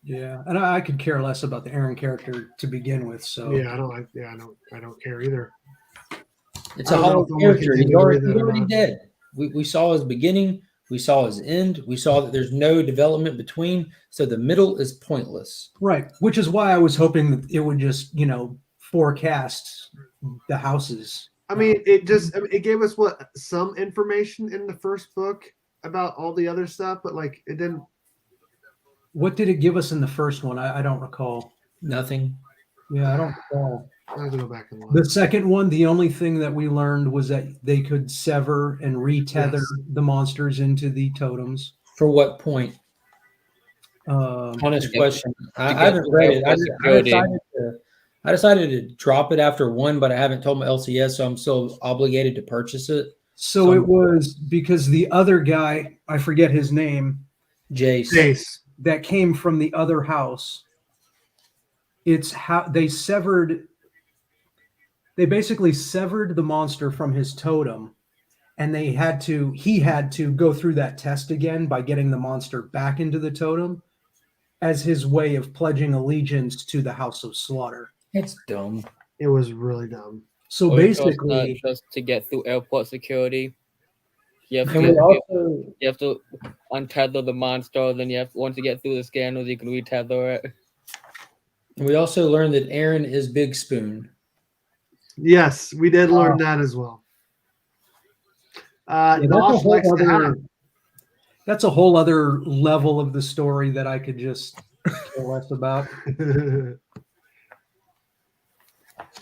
Yeah, and I could care less about the Aaron character to begin with. So Yeah, I don't care either. It's I a don't know hollow if I'm gonna character. continue He's to already, read that he's or already not. dead. We saw his beginning. We saw his end. We saw that there's no development between. So the middle is pointless. right, which is why I was hoping that it would just forecast the houses. I mean, it gave us some information in the first book about all the other stuff, but like it didn't. What did it give us in the first one? I don't recall. Nothing. Yeah, I don't recall. I have to go back and look. The second one, the only thing that we learned was that they could sever and retether Yes. the monsters into the totems. For what point? Honest Um, question. I get haven't read it. I the decided I decided to drop it after 1, but I haven't told my LCS, so I'm still obligated to purchase it. So it was because the other guy, I forget his name, Jace. Jace. that came from the other house. It's how they basically severed the monster from his totem, and he had to go through that test again by getting the monster back into the totem as his way of pledging allegiance to the House of Slaughter. It's dumb. It was really dumb. So Or it's not basically, just to get through airport security. You have And to, we also you have to untether the monster. Then once you get through the scanners, you can retether it. learned that Aaron is Big Spoon. Yes, we did learn that as well. Nosh likes to have. that's a whole other level of the story that I could just care less about.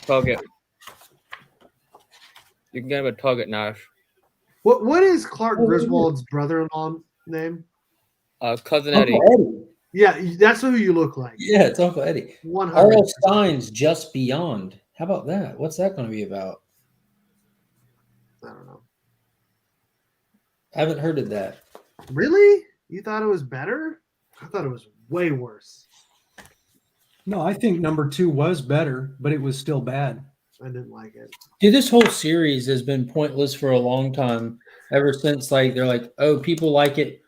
Target. You can get him a target, Nash. What is Clark Griswold's brother-in-law name? Cousin Uncle Eddie. Eddie. Yeah, that's who you look like. Yeah, it's Uncle Eddie. 100. R.L. Stein's Just Beyond. How about that? What's that going to be about? I don't know. I haven't heard of that. Really? You thought it was better? I thought it was way worse. No, I think number 2 was better, but it was still bad. I didn't like it. Dude, this whole series has been pointless for a long time. Ever since they're like, oh, people like it.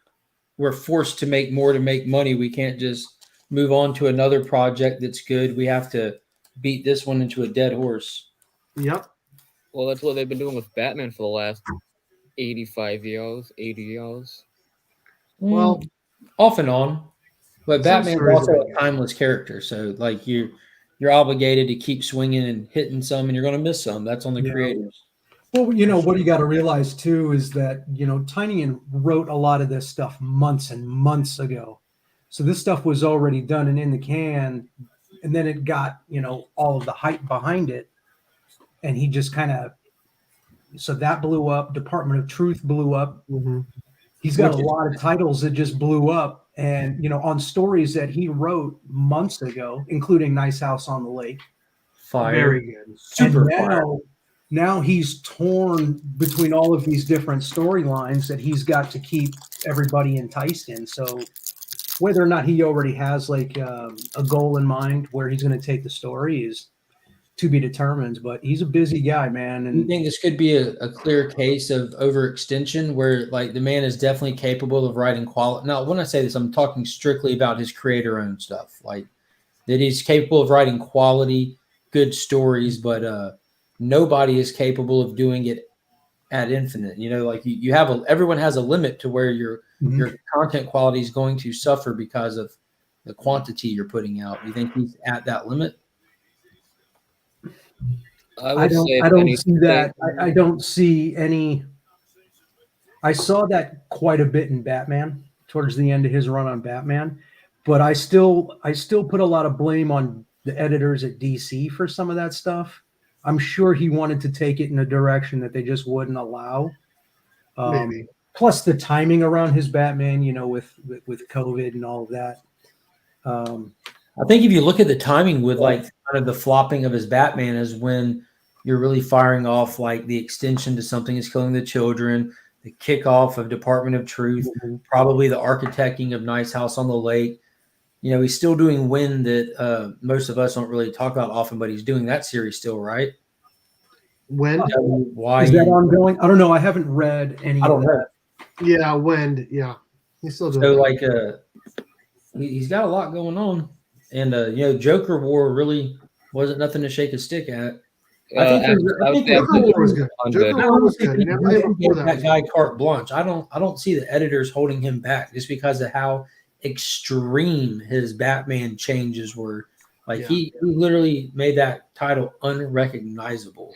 We're forced to make more to make money. We can't just move on to another project that's good. We have to beat this one into a dead horse. Yep. Well, that's what they've been doing with Batman for the last 85 years, 80 years. Well, off and on. But some Batman's stories also are a good. timeless character. So, like, you're obligated to keep swinging and hitting some, and you're going to miss some. That's on the Yeah. creators. Well, what you got to realize too is that Tynion wrote a lot of this stuff months and months ago, so this stuff was already done and in the can, and then it got all of the hype behind it, and he just so that blew up. Department of Truth blew up. Mm-hmm. He's got a lot of titles that just blew up, and on stories that he wrote months ago, including Nice House on the Lake. Fire. Very good. Super And fire. now he's torn between all of these different storylines that he's got to keep everybody enticed in. So whether or not he already has like a goal in mind where he's going to take the story is to be determined. But he's a busy guy, man. You And think this could be a clear case of overextension where like the man is definitely capable of writing quality. Now, when I say this, I'm talking strictly about his creator-owned stuff, like that he's capable of writing quality, good stories, but nobody is capable of doing it at infinite. Like you have everyone has a limit to where your content quality is going to suffer because of the quantity you're putting out. You think he's at that limit? I don't see that. I don't see any. I saw that quite a bit in Batman towards the end of his run on Batman, but I still put a lot of blame on the editors at DC for some of that stuff. I'm sure he wanted to take it in a direction that they just wouldn't allow. Maybe. Plus the timing around his Batman, with COVID and all of that. I think if you look at the timing with like kind of the flopping of his Batman is when you're really firing off like the extension to Something is Killing the Children, the kickoff of Department of Truth, probably the architecting of Nice House on the Lake. He's still doing Wind that most of us don't really talk about often, but he's doing that series still, right? Wind? Why Is that ongoing? I don't know. I haven't read any of that. Yeah, Wind. Yeah. He's still doing So that. like he's got a lot going on. And Joker War really wasn't nothing to shake a stick at. I think Joker War was good. Joker War was good. Never gave before that guy carte blanche. I don't see the editors holding him back just because of how extreme his Batman changes were. Like he literally made that title unrecognizable.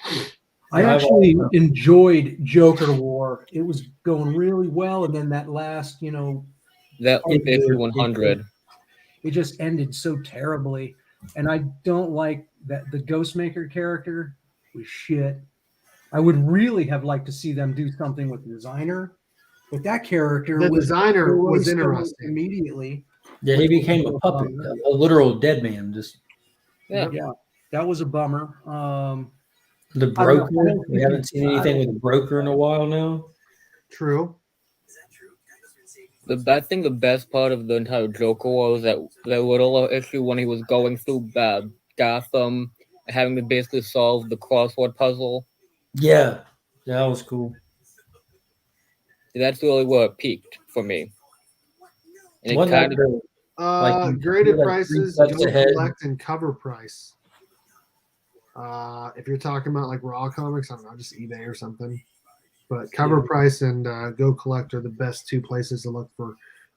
I actually enjoyed Joker War. It was going really well, and then that last, that issue 100, it just ended so terribly. And I don't like that the Ghostmaker character was shit. I would really have liked to see them do something with the designer, but that character designer was interesting immediately. Yeah, he became a puppet, a literal dead man. Just yeah. That was a bummer. The I don't know. broker. We haven't seen anything with a broker in a while now. True. I think the best part of the entire Joker was that little issue when he was going through Gotham, having to basically solve the crossword puzzle. Yeah, that was cool. That's really where it peaked for me. And it Wasn't kind that of the, like you Graded feel like 3 prices, steps go ahead? collect and cover price. If you're talking about like raw comics, I don't know, just eBay or something. But cover price and go collect are the best two places to look for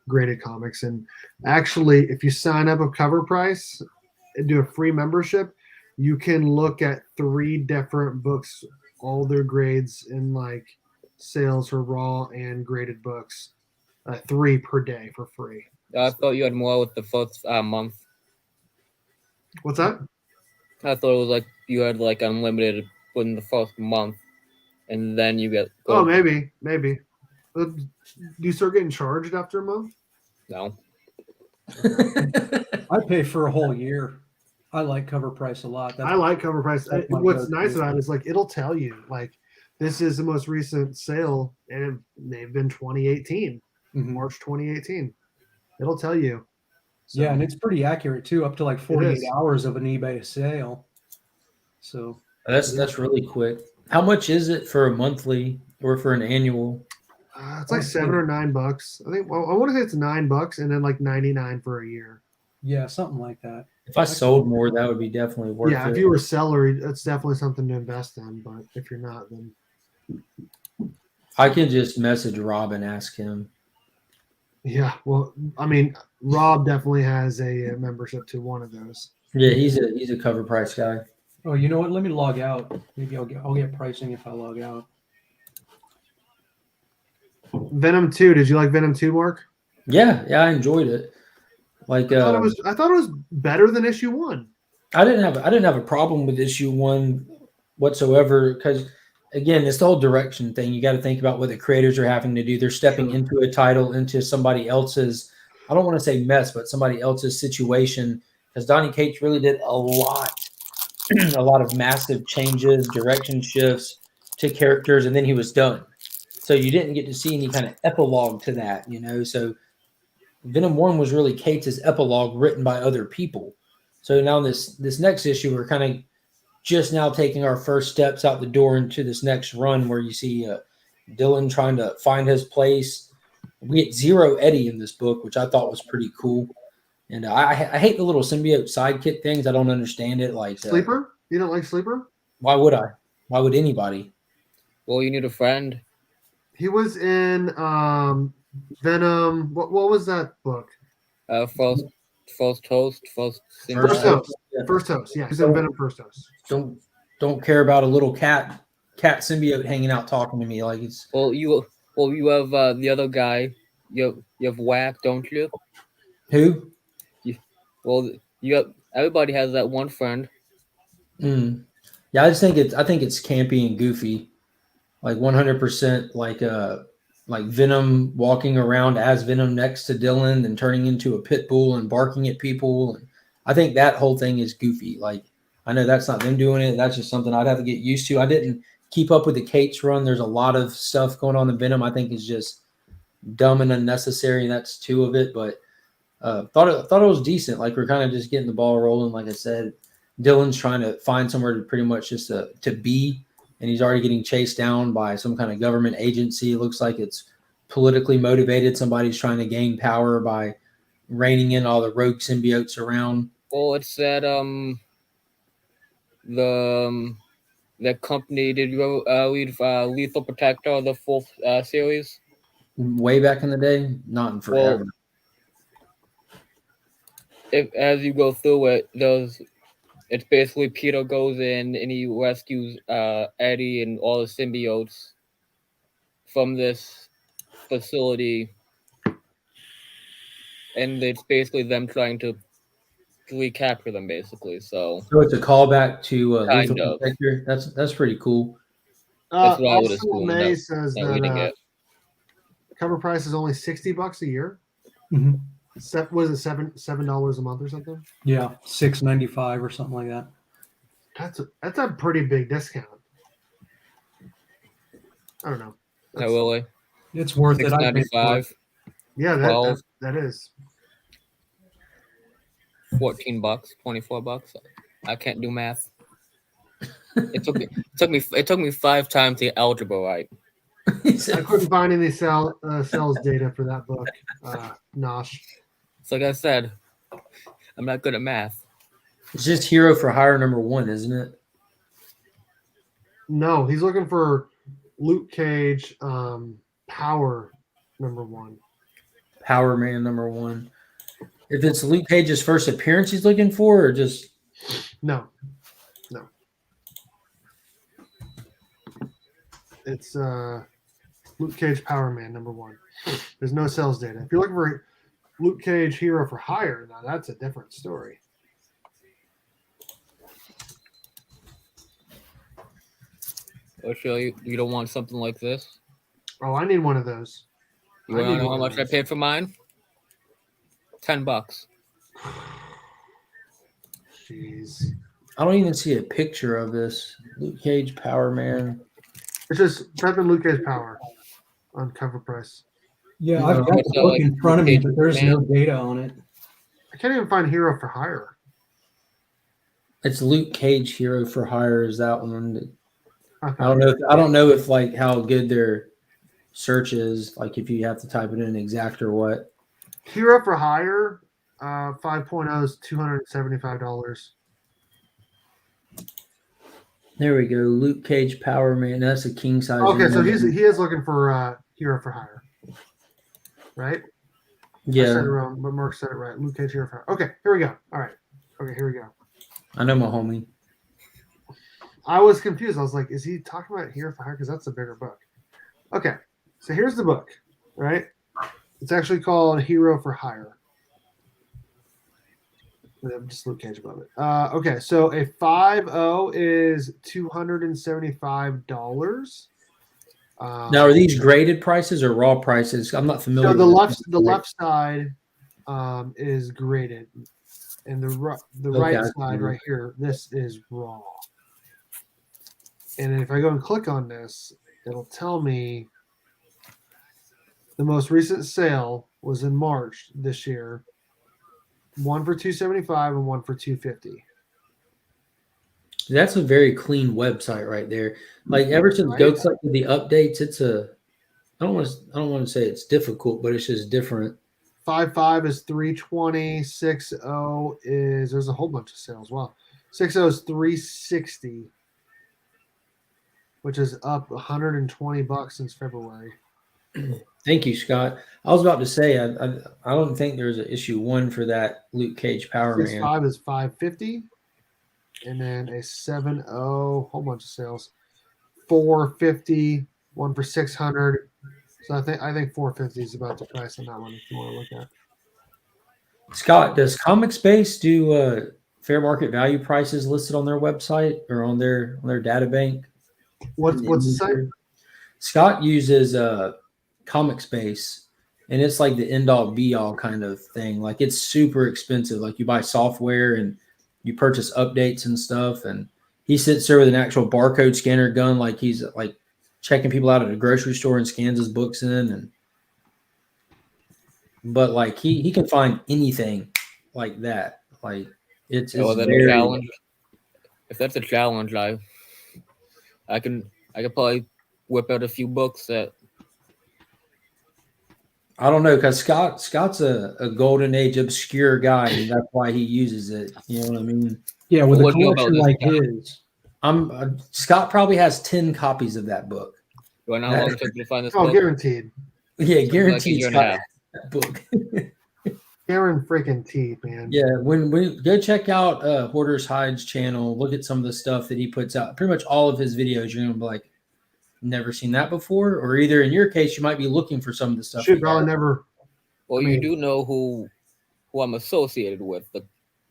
graded comics. And actually, if you sign up with cover price and do a free membership, you can look at 3 different books, all their grades in like sales for raw and graded books, 3 per day for free. I thought you had more with the first month. What's that? I thought it was like you had like unlimited within the first month, and then you get. Oh, maybe. Do you start getting charged after a month? No. I pay for a whole year. I like cover price a lot. I like cover price. that's my What's go-to. nice about it is like it'll tell you like this is the most recent sale, and it may have been 2018, Mhm. March 2018. It'll tell you. So, Yeah, and it's pretty accurate too, up to like 48 is. hours of an eBay sale. So That's really quick. How much is it for a monthly or for an annual? it's like $7 or $9. I think. Well, I want to say it's $9 and then like 99 for a year. yeah, something like that. If I sold more, that would be definitely worth Yeah, it. if you were a seller, it's definitely something to invest in. But if you're not, then I can just message Rob and ask him. yeah. Well, I mean, Rob definitely has a membership to one of those. Yeah, he's a cover price guy. Oh, you know what? Let me log out. Maybe I'll get pricing if I log out. Venom 2. Did you like Venom 2, Mark? Yeah, I enjoyed it. Like I thought it was better than issue 1. I didn't have a problem with issue 1 whatsoever because again, it's the whole direction thing. You got to think about what the creators are having to do. They're stepping into a title, into somebody else's, I don't want to say mess, but somebody else's situation. Because Donny Cates really did a lot of massive changes, direction shifts to characters, and then he was done. So you didn't get to see any kind of epilogue to that, So Venom 1 was really Cates' epilogue written by other people. So now this next issue, we're kind of just now taking our first steps out the door into this next run where you see Dylan trying to find his place. We get Zero Eddie in this book, which I thought was pretty cool. And I hate the little symbiote sidekick things. I don't understand it. Like Sleeper? You don't like Sleeper? Why would I? Why would anybody? Well, you need a friend. He was in Venom. What was that book? First Toast. First Toast. First Toast. Yeah, he's in Venom First Toast. Don't care about a little cat symbiote hanging out talking to me like it's. Well, you have the other guy. You have Whack, don't you? Who? You have everybody has that one friend. Yeah, I think it's campy and goofy, like 100%. Like Venom walking around as Venom next to Dylan and turning into a pit bull and barking at people, and I think that whole thing is goofy. Like I know that's not them doing it. That's just something I'd have to get used to. I didn't keep up with the Cates run. There's a lot of stuff going on in Venom. I think is just dumb and unnecessary. And that's 2 of it, but. Thought it was decent. Like we're kind of just getting the ball rolling. Like I said, Dylan's trying to find somewhere to pretty much just to be, and he's already getting chased down by some kind of government agency. It looks like it's politically motivated. Somebody's trying to gain power by reining in all the rogue symbiotes around. Well, it's that that company. Did you read Lethal Protector, the full series? Way back in the day, not in forever. Well, as you go through it, it's basically Peter goes in and he rescues Eddie and all the symbiotes from this facility, and it's basically them trying to recapture them, basically. So it's a callback to Kind Lethal of. Protector. That's pretty cool. That's what I would Also, assume. May says Not reading that it. cover price is only $60 a year. Mhm. Was it $7 a month or something? Yeah, $6.95 or something like that. That's a pretty big discount. I don't know. No, really. It's worth it. I paid for it. $6.95, Yeah, 12. that is. $14, $24. I can't do math. It took me 5 times to get algebra right. I couldn't find any sales data for that book. Nosh. So like I said, I'm not good at math. It's just Hero for Hire #1, isn't it? No, he's looking for Luke Cage Power #1. Power Man #1. If it's Luke Cage's first appearance he's looking for, or just No. It's Luke Cage Power Man #1. There's no sales data. If you're looking for Luke Cage Hero for Hire, now that's a different story. Actually, you don't want something like this? Oh, I need one of those. You want to know how much I paid for mine? $10. Jeez. I don't even see a picture of this. Luke Cage Power Man. It's just type in Luke Cage Power on cover price. Yeah, I've got the book in front of me, but there's no data on it. I can't even find Hero for Hire. It's Luke Cage Hero for Hire. Is that one? Okay. I don't know if like how good their search is. Like if you have to type it in exact or what. Hero for Hire 5.0 is $275. There we go. Luke Cage Power Man. That's a king size. Okay, so he is looking for Hero for Hire, right? I said Yeah, it wrong, but Mark said it right. Luke Cage Hero for Hire. Okay, here we go. All right. Okay, here we go. I know my homie. I was confused. I was like, is he talking about Hero for Hire? Because that's a bigger book. Okay, so here's the book, right? It's actually called Hero for Hire. Just Luke Cage above it. Okay, so a 5.0 is $275. Now, are these graded prices or raw prices? I'm not familiar. So the with left side is graded, and the right side right here, this is raw. And if I go and click on this, it'll tell me the most recent sale was in March this year. One for $275 and one for $250. That's a very clean website right there. Like ever since Right. Goats like the updates, it's a. I don't want to say it's difficult, but it's just different. 5.5 is $320. 6.0 is there's a whole bunch of sales. Wow. 6.0 is $360, which is up $120 since February. Thank you, Scott. I was about to say I don't think there's an issue 1 for that Luke Cage Power Man. 6.5 is $550, and then a 7.0, whole bunch of sales. $450, one for $600. So I think $450 is about the price on that one if you want to look at. Scott, does Comic Space do fair market value prices listed on their website or on their data bank? What's the site? Scott uses Comic Space, and it's like the end all be all kind of thing. Like it's super expensive. Like you buy software and you purchase updates and stuff, and he sits there with an actual barcode scanner gun, like he's like checking people out at a grocery store and scans his books in. But like he can find anything like that. Like it's That's very, a challenge. If that's a challenge, I can probably whip out a few books that. I don't know, because Scott's a golden age obscure guy, and that's why he uses it. You know what I mean? Yeah, with What a do you know collection about like this his. Scott probably has 10 copies of that book. Do I know how long it took me to find this Oh, book? guaranteed. Yeah, Like a guaranteed year and a Scott half. has that book. Freaking teed, man. Yeah, when we go check out Hoarder's Hide's channel, look at some of the stuff that he puts out. Pretty much all of his videos, you're gonna be like, never seen that before, or either in your case, you might be looking for some of the stuff. Should probably never. Well, I mean- you do know who I'm associated with,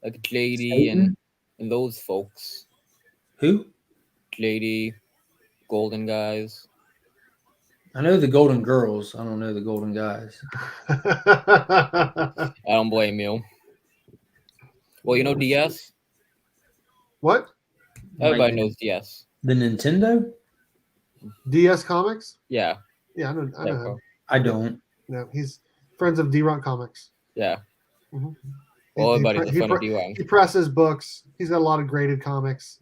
like JD and those folks. Who? JD, Golden Guys. I know the Golden Girls. I don't know the Golden Guys. I don't blame you. Well, you know DS? What? Everybody Like knows DS. the Nintendo? DS Comics. Yeah. Yeah, I know him. I don't. No, he's friends of D-Ron Comics. Yeah. Mm-hmm. Well, everybody's a fan of D-Ron. He presses books. He's got a lot of graded comics.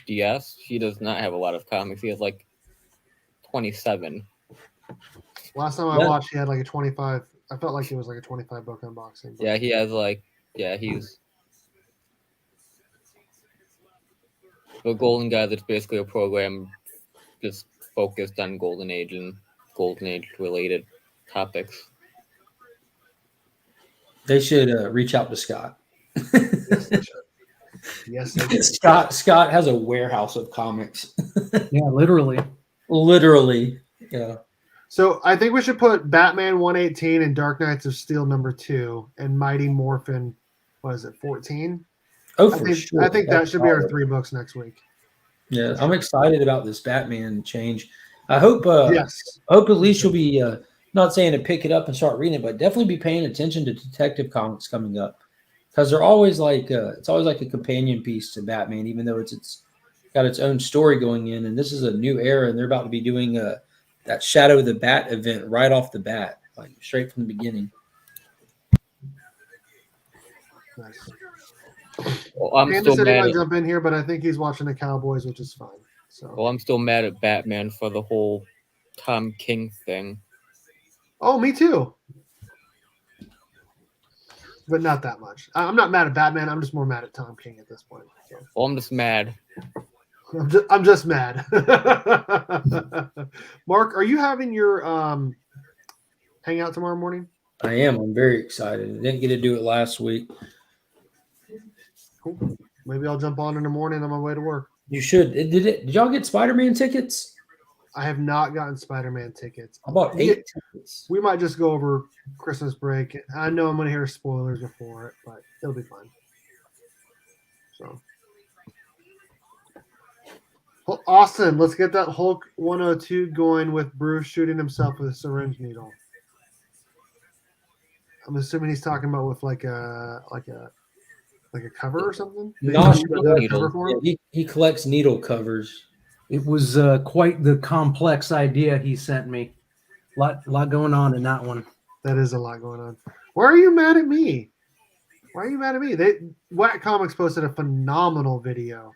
DS, he does not have a lot of comics. He has like 27. Last time I watched, he had like a 25. I felt like it was like a 25 book unboxing. Yeah, he has like, he's the Golden guy that's basically a program just focused on Golden Age and Golden Age related topics. They should reach out to Scott. Yes, they should. Yes, they should. Scott has a warehouse of comics. Yeah, literally. Literally. Yeah. So I think we should put Batman 118 and Dark Knights of Steel #2 and Mighty Morphin. What is it, 14? Oh, for sure. I think that should be our solid. 3 books next week. Yeah, I'm excited about this Batman change. I hope. Yes. I hope at least you'll be not saying to pick it up and start reading it, but definitely be paying attention to Detective Comics coming up, because they're always like it's always like a companion piece to Batman, even though it's got its own story going in. And this is a new era, and they're about to be doing that Shadow of the Bat event right off the bat, like straight from the beginning. Nice. Well, I'm Candace still said he mad might at, jump in here, but I think he's watching the Cowboys, which is fine. So. well, I'm still mad at Batman for the whole Tom King thing. Oh, me too. But not that much. I'm not mad at Batman. I'm just more mad at Tom King at this point. So. Well, I'm just mad. I'm just mad. Mark, are you having your hangout tomorrow morning? I am. I'm very excited. I didn't get to do it last week. Cool. Maybe I'll jump on in the morning on my way to work. You should. Did y'all get Spider-Man tickets? I have not gotten Spider-Man tickets. I bought 8 tickets. We might just go over Christmas break. I know I'm going to hear spoilers before it, but it'll be fine. So, well, Austin, let's get that Hulk 102 going with Bruce shooting himself with a syringe needle. I'm assuming he's talking about with like a cover or something. Cover for him? He collects needle covers. It was quite the complex idea he sent me. Lot going on in that one. That is a lot going on. Why are you mad at me? Why are you mad at me? Whack Comics posted a phenomenal video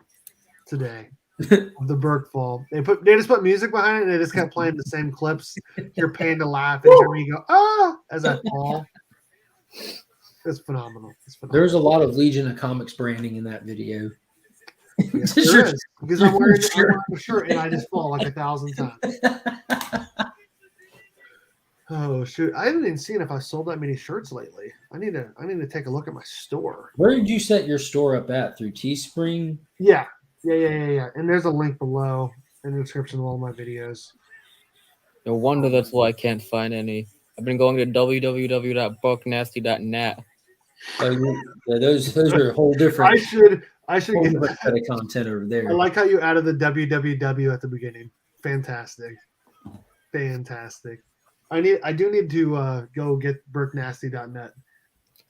today of the Burke fall. They just put music behind it and they just kept playing the same clips. You're paying to laugh and hear me go, ah, as I fall. It's phenomenal. There's a lot of Legion of Comics branding in that video. Yes, there is, because I'm wearing a shirt and I just fall like 1,000 times. Oh shoot! I haven't even seen if I sold that many shirts lately. I need to take a look at my store. Where did you set your store up at? Through Teespring? Yeah. And there's a link below in the description of all my videos. No wonder that's why I can't find any. I've been going to www.bucknasty.net. Those are a whole different. I should whole get different set of content over there. I like how you added the www at the beginning. Fantastic. I do need to go get burknasty.net.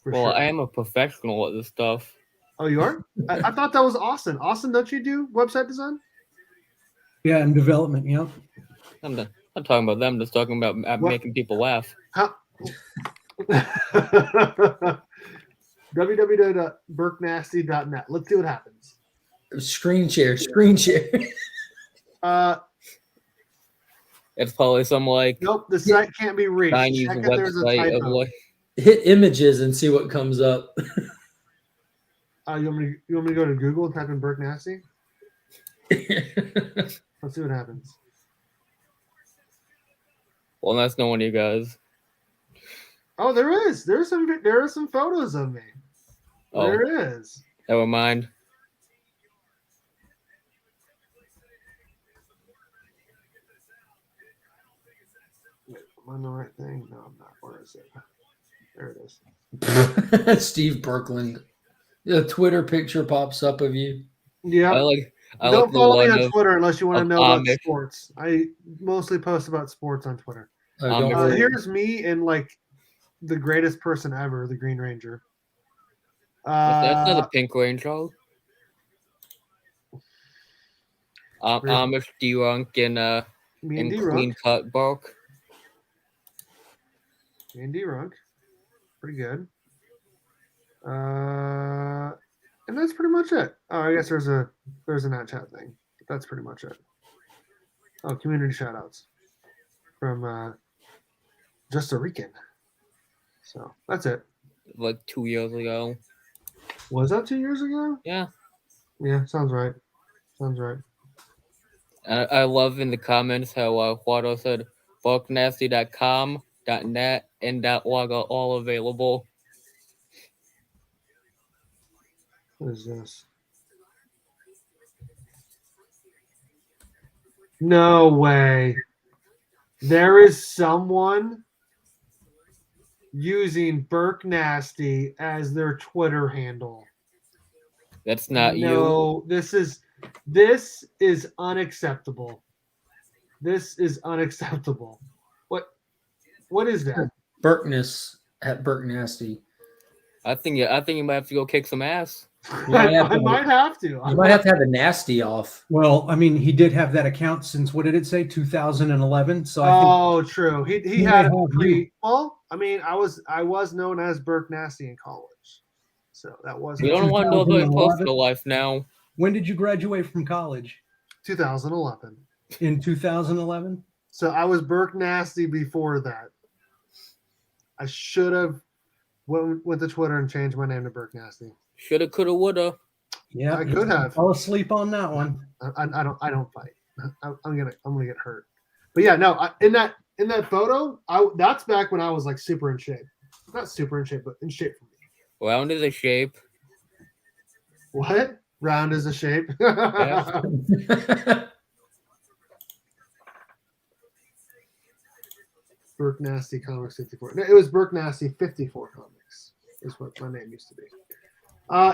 Well, sure. I am a professional at this stuff. Oh, you are? I thought that was Austin. Austin, don't you do website design? Yeah, and development, yeah. I'm not talking about them. I'm just talking about making people laugh. www.burknasty.net. Let's see what happens. Screen share. It's probably some like nope, the site can't be reached. Chinese Check if website there's a typo. of like hit images and see what comes up. You want me to go to Google and type in Burke Nasty? Let's see what happens. Well, that's no one of you guys. Oh, there is. There are some photos of me. Oh, there is. Never mind. Wait, am I on the right thing? No, I'm not. Where is it? There it is. Steve Berkland. The Twitter picture pops up of you. Yeah. Don't follow me on Twitter unless you want to know about sports. I mostly post about sports on Twitter. Here's me and like the greatest person ever, the Green Ranger. That's not a Pink Ranger. Amish D-Runk Me and in D-Runk. clean cut bulk. Me and D-Runk. Pretty good. And that's pretty much it. Oh, I guess there's a Nat Chat thing. But that's pretty much it. Oh, community shoutouts from Just a Rican. So that's it. Like 2 years ago. Was that 2 years ago? Yeah. Yeah, sounds right. Sounds right. I love in the comments how Juado said bulknasty.com, .net, and .org are all available. What is this? No way. There is someone using Burke Nasty as their Twitter handle. That's not you. No, this is unacceptable. This is unacceptable. What is that? Burkness at Burke Nasty. I think you might have to go kick some ass. You might have I to- might have to. You might have to have the nasty off. Well, I mean, he did have that account since what did it say, 2011? So I think Oh, true. He He had might a have pre. you. Well, I mean, I was known as Burke Nasty in college, so that was We don't want to know about your 2011? personal life now. when did you graduate from college? 2011. In 2011? So I was Burke Nasty before that. I should have went to Twitter and changed my name to Burke Nasty. Shoulda, coulda, woulda. Yeah, I could have. Fell asleep on that one. I don't fight. I'm gonna get hurt. But yeah, no. In that photo, that's back when I was like super in shape. Not super in shape, but in shape for me. Round is a shape. What? Round is a shape. Yeah. Burke Nasty Comics 54. No, it was Burke Nasty 54 Comics. Is what my name used to be.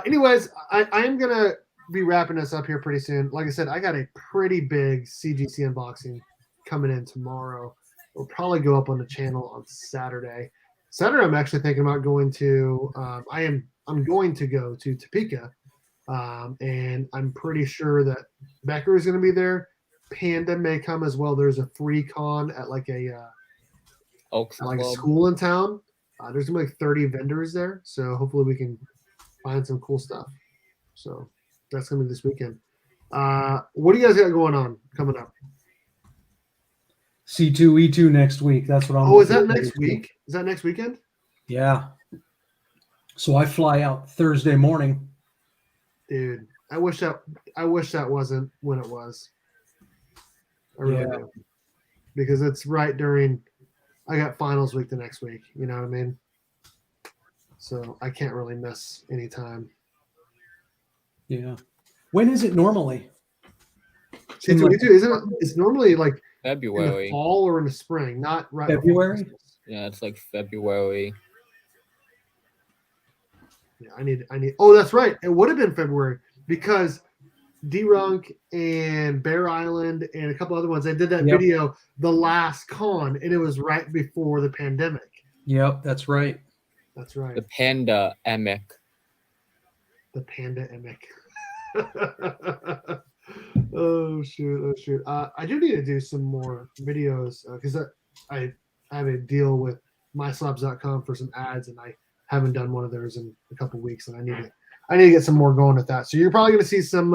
Anyways, I am gonna be wrapping this up here pretty soon. Like I said, I got a pretty big CGC unboxing coming in tomorrow. It'll probably go up on the channel on Saturday. Saturday, I'm actually thinking about going to. I'm going to go to Topeka, and I'm pretty sure that Becker is going to be there. Panda may come as well. There's a free con at like a Oaks at like a Club. school in town. There's gonna be like 30 vendors there, so hopefully we can find some cool stuff. So that's gonna be this weekend. What do you guys got going on coming up? C2E2 next week. That's what I'm Oh, is that looking next forward to. week? Is that next weekend? Yeah. So I fly out Thursday morning. Dude, I wish that wasn't when it was. I really Yeah. do. Because it's right during I got finals week the next week, you know what I mean? So I can't really miss any time. Yeah. When is it normally? C2E2, isn't it? It's normally like in the February. fall or in the spring, not right before February? Christmas. Yeah, it's like February. Yeah, I need. Oh, that's right. It would have been February because D-Runk and Bear Island and a couple other ones. They did that Yep. video, the last con, and it was right before the pandemic. Yep, that's right. That's right. The Panda Emic. The pandemic. Oh shoot! I do need to do some more videos because I have a deal with myslabs.com for some ads, and I haven't done one of those in a couple weeks, and I need to get some more going with that. So you're probably going to see some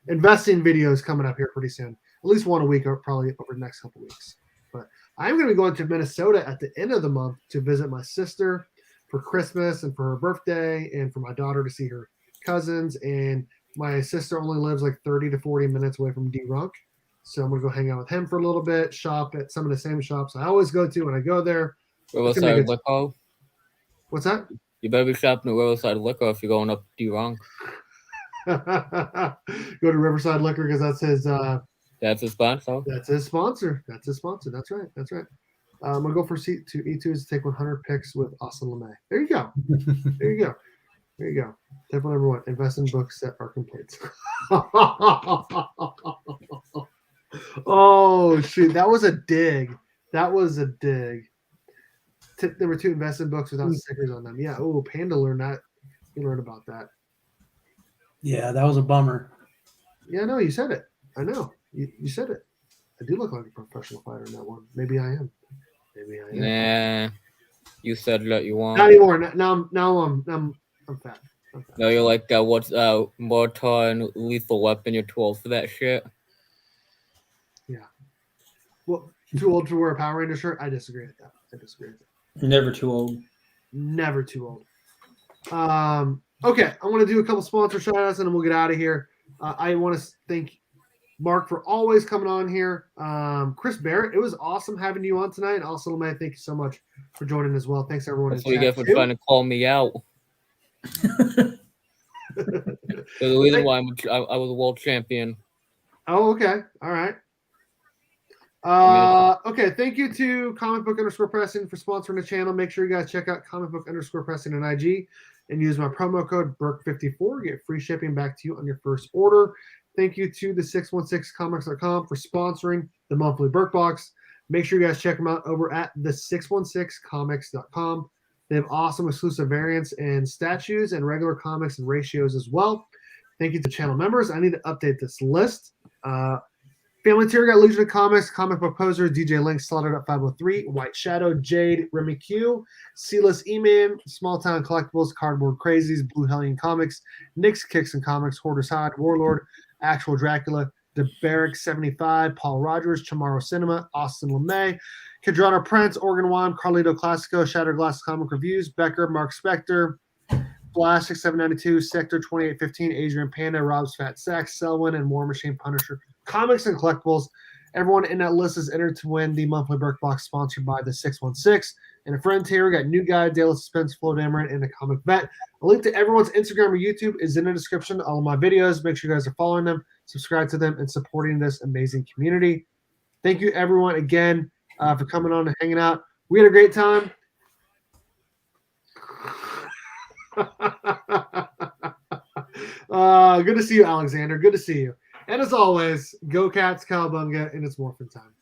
investing videos coming up here pretty soon. At least one a week, or probably over the next couple weeks. But I'm going to be going to Minnesota at the end of the month to visit my sister for Christmas and for her birthday, and for my daughter to see her cousins. And my sister only lives like 30 to 40 minutes away from D-Runk. So I'm going to go hang out with him for a little bit, shop at some of the same shops I always go to when I go there. Riverside Liquor. What's that? You better be shopping at Riverside Liquor if you're going up D-Runk. Go to Riverside Liquor because that's his That's a sponsor. That's his sponsor. That's right. I'm gonna go for C2E2s to take 100 picks with Austin LeMay. There you go. Tip number 1: invest in books that are complete. Oh shoot, that was a dig. Tip number 2: invest in books without stickers on them. Yeah. Oh, Panda learned that. He learned about that. Yeah, that was a bummer. Yeah, no, you said it. I know. You said it. I do look like a professional fighter in that one. Maybe I am. Maybe I am. Nah, you said that you want. Not anymore. Now I'm fat. I'm fat. No, you're like what's Mortar and Lethal Weapon. You're too old for that shit. Well, too old to wear a Power Ranger shirt? I disagree with that. Never too old. Never too old. Okay, I want to do a couple sponsor shout outs and then we'll get out of here. I want to thank Mark for always coming on here. Chris Barrett, it was awesome having you on tonight. And also, LeMay, thank you so much for joining as well. Thanks everyone. That's what you get for trying to call me out. So the reason why I was a world champion. Oh, okay. All right. Okay, thank you to Comic Book _Pressing for sponsoring the channel. Make sure you guys check out Comic Book _Pressing on IG and use my promo code BURK54. Get free shipping back to you on your first order. Thank you to the 616comics.com for sponsoring the monthly Burke Box. Make sure you guys check them out over at the 616comics.com. They have awesome exclusive variants and statues and regular comics and ratios as well. Thank you to channel members. I need to update this list. Family tier got Legion of Comics, Comic Book Poser, DJ Link, Slaughtered Up 503, White Shadow, Jade, Remy Q, Sealess E-Man, Small Town Collectibles, Cardboard Crazies, Blue Hellion Comics, Nick's Kicks and Comics, Hoarder's Hide, Warlord, Actual Dracula, The Barrack 75, Paul Rogers, Chamorro Cinema, Austin LeMay, Kedrano Prince, Organ Wine, Carlito Classico, Shatterglass Comic Reviews, Becker, Mark Spector, Flash 6792, Sector 2815, Adrian Panda, Rob's Fat Sax, Selwyn, and War Machine Punisher Comics and Collectibles. Everyone in that list is entered to win the monthly Burke Box sponsored by the 616. And a friend here, we got New Guy, Dale Suspense, Flo Dameron, and the Comic Vet. A link to everyone's Instagram or YouTube is in the description. All of my videos. Make sure you guys are following them, subscribe to them, and supporting this amazing community. Thank you, everyone, again, for coming on and hanging out. We had a great time. Good to see you, Alexander. Good to see you. And as always, go Cats, Cowabunga, and it's Morphin time.